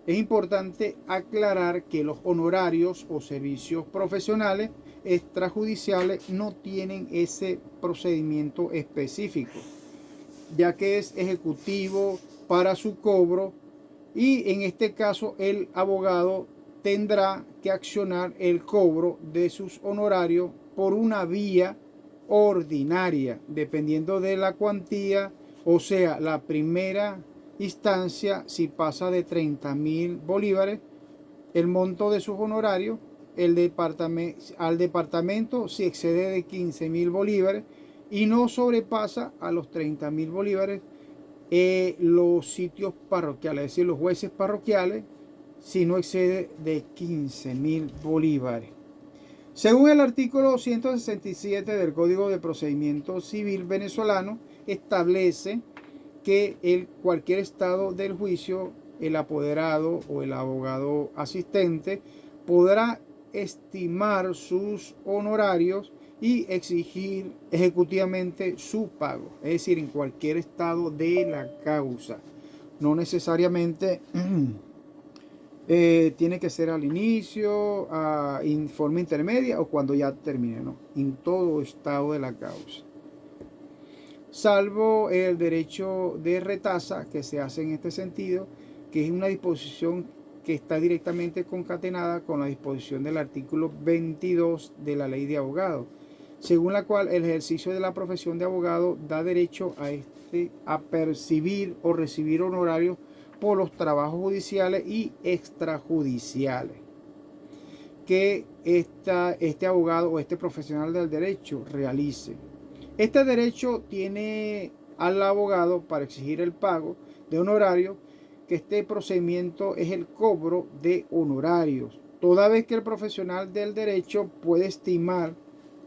es importante aclarar que los honorarios o servicios profesionales extrajudiciales no tienen ese procedimiento específico, ya que es ejecutivo para su cobro y en este caso el abogado tendrá que accionar el cobro de sus honorarios por una vía ordinaria, dependiendo de la cuantía, o sea, la primera instancia, si pasa de 30.000 bolívares, el monto de sus honorarios, al departamento si excede de 15.000 bolívares y no sobrepasa a los 30.000 bolívares, los sitios parroquiales, es decir, los jueces parroquiales, si no excede de 15.000 bolívares. Según el artículo 167 del Código de Procedimiento Civil venezolano, establece que cualquier estado del juicio, el apoderado o el abogado asistente podrá estimar sus honorarios y exigir ejecutivamente su pago, es decir, en cualquier estado de la causa. No necesariamente tiene que ser al inicio, en forma intermedia o cuando ya termine, no, en todo estado de la causa. Salvo el derecho de retasa que se hace en este sentido, que es una disposición que está directamente concatenada con la disposición del artículo 22 de la Ley de Abogados, según la cual el ejercicio de la profesión de abogado da derecho a percibir o recibir honorarios por los trabajos judiciales y extrajudiciales que este abogado o este profesional del derecho realice. Este derecho tiene al abogado para exigir el pago de honorarios, que este procedimiento es el cobro de honorarios, toda vez que el profesional del derecho puede estimar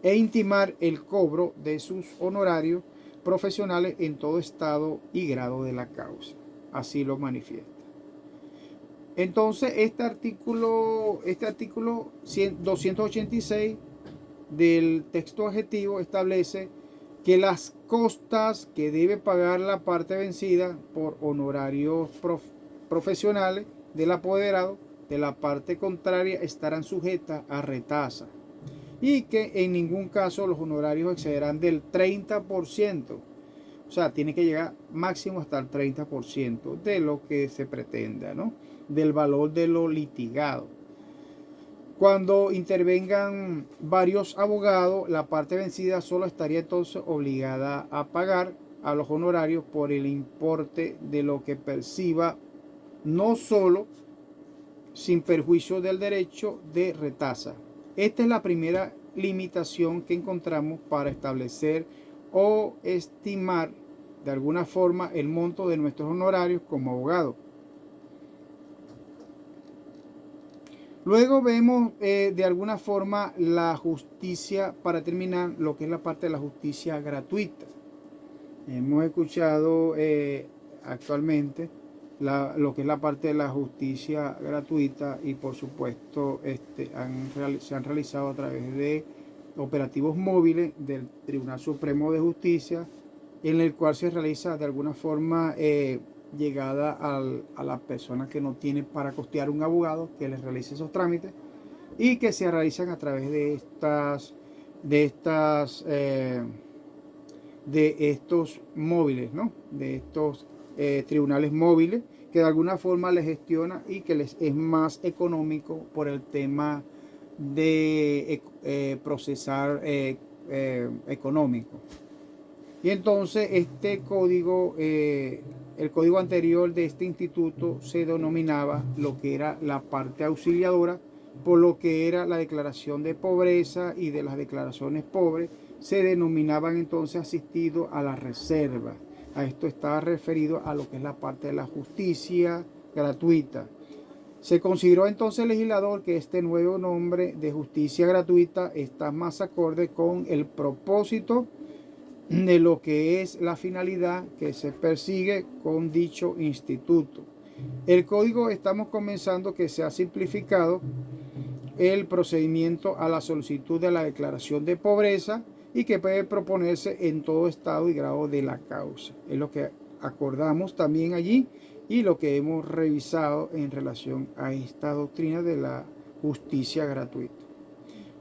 e intimar el cobro de sus honorarios profesionales en todo estado y grado de la causa. Así lo manifiesta. Entonces, este artículo 286 del texto adjetivo establece que las costas que debe pagar la parte vencida por honorarios profesionales del apoderado de la parte contraria estarán sujetas a retasa y que en ningún caso los honorarios excederán del 30%. O sea, tiene que llegar máximo hasta el 30% de lo que se pretenda, ¿no? Del valor de lo litigado. Cuando intervengan varios abogados, la parte vencida solo estaría entonces obligada a pagar a los honorarios por el importe de lo que perciba, no solo sin perjuicio del derecho de retasa. Esta es la primera limitación que encontramos para establecer o estimar de alguna forma el monto de nuestros honorarios como abogado. Luego vemos de alguna forma la justicia, para terminar, lo que es la parte de la justicia gratuita. Hemos escuchado actualmente lo que es la parte de la justicia gratuita y por supuesto se han realizado a través de operativos móviles del Tribunal Supremo de Justicia, en el cual se realiza de alguna forma llegada a la persona que no tiene para costear un abogado que les realice esos trámites y que se realizan a través de estos móviles, ¿no? De estos tribunales móviles que de alguna forma les gestiona y que les es más económico por el tema de procesar económico. Y entonces este código, el código anterior de este instituto se denominaba lo que era la parte auxiliadora, por lo que era la declaración de pobreza y de las declaraciones pobres se denominaban entonces asistido a la reserva. A esto estaba referido a lo que es la parte de la justicia gratuita. Se consideró entonces el legislador que este nuevo nombre de justicia gratuita está más acorde con el propósito de lo que es la finalidad que se persigue con dicho instituto. El código estamos comenzando que se ha simplificado el procedimiento a la solicitud de la declaración de pobreza y que puede proponerse en todo estado y grado de la causa. Es lo que acordamos también allí y lo que hemos revisado en relación a esta doctrina de la justicia gratuita.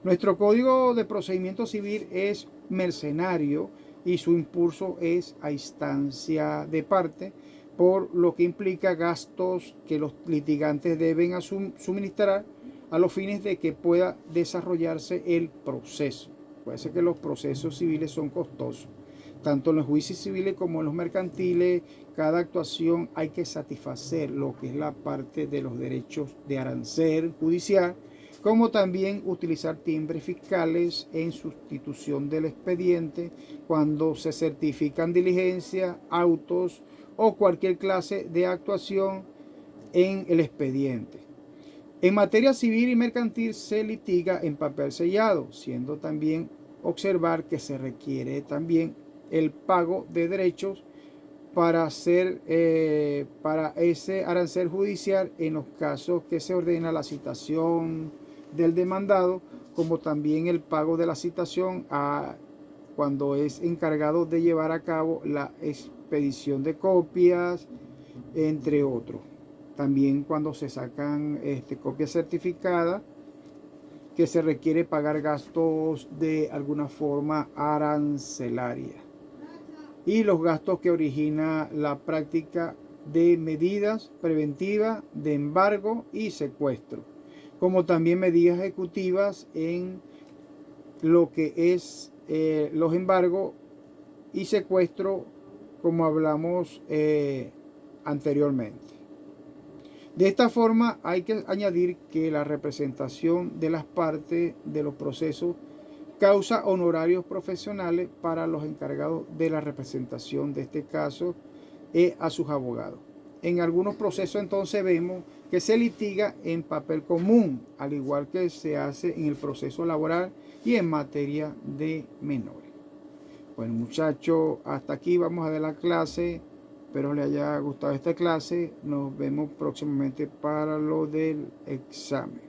Nuestro Código de Procedimiento Civil es mercenario y su impulso es a instancia de parte, por lo que implica gastos que los litigantes deben suministrar a los fines de que pueda desarrollarse el proceso. Puede ser que los procesos civiles son costosos. Tanto en los juicios civiles como en los mercantiles, cada actuación hay que satisfacer lo que es la parte de los derechos de arancel judicial, como también utilizar timbres fiscales en sustitución del expediente cuando se certifican diligencias, autos o cualquier clase de actuación en el expediente. En materia civil y mercantil se litiga en papel sellado, siendo también observar que se requiere también el pago de derechos para ese arancel judicial en los casos que se ordena la citación del demandado, como también el pago de la citación cuando es encargado de llevar a cabo la expedición de copias, entre otros. También cuando se sacan copias certificadas, que se requiere pagar gastos de alguna forma arancelaria. Y los gastos que origina la práctica de medidas preventivas de embargo y secuestro, como también medidas ejecutivas en lo que es los embargos y secuestro, como hablamos anteriormente. De esta forma hay que añadir que la representación de las partes de los procesos causa honorarios profesionales para los encargados de la representación, de este caso, a sus abogados. En algunos procesos entonces vemos que se litiga en papel común, al igual que se hace en el proceso laboral y en materia de menores. Bueno, muchachos, hasta aquí vamos a ver la clase. Espero les haya gustado esta clase. Nos vemos próximamente para lo del examen.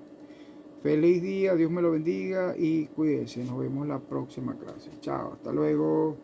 Feliz día, Dios me lo bendiga y cuídense. Nos vemos la próxima clase. Chao, hasta luego.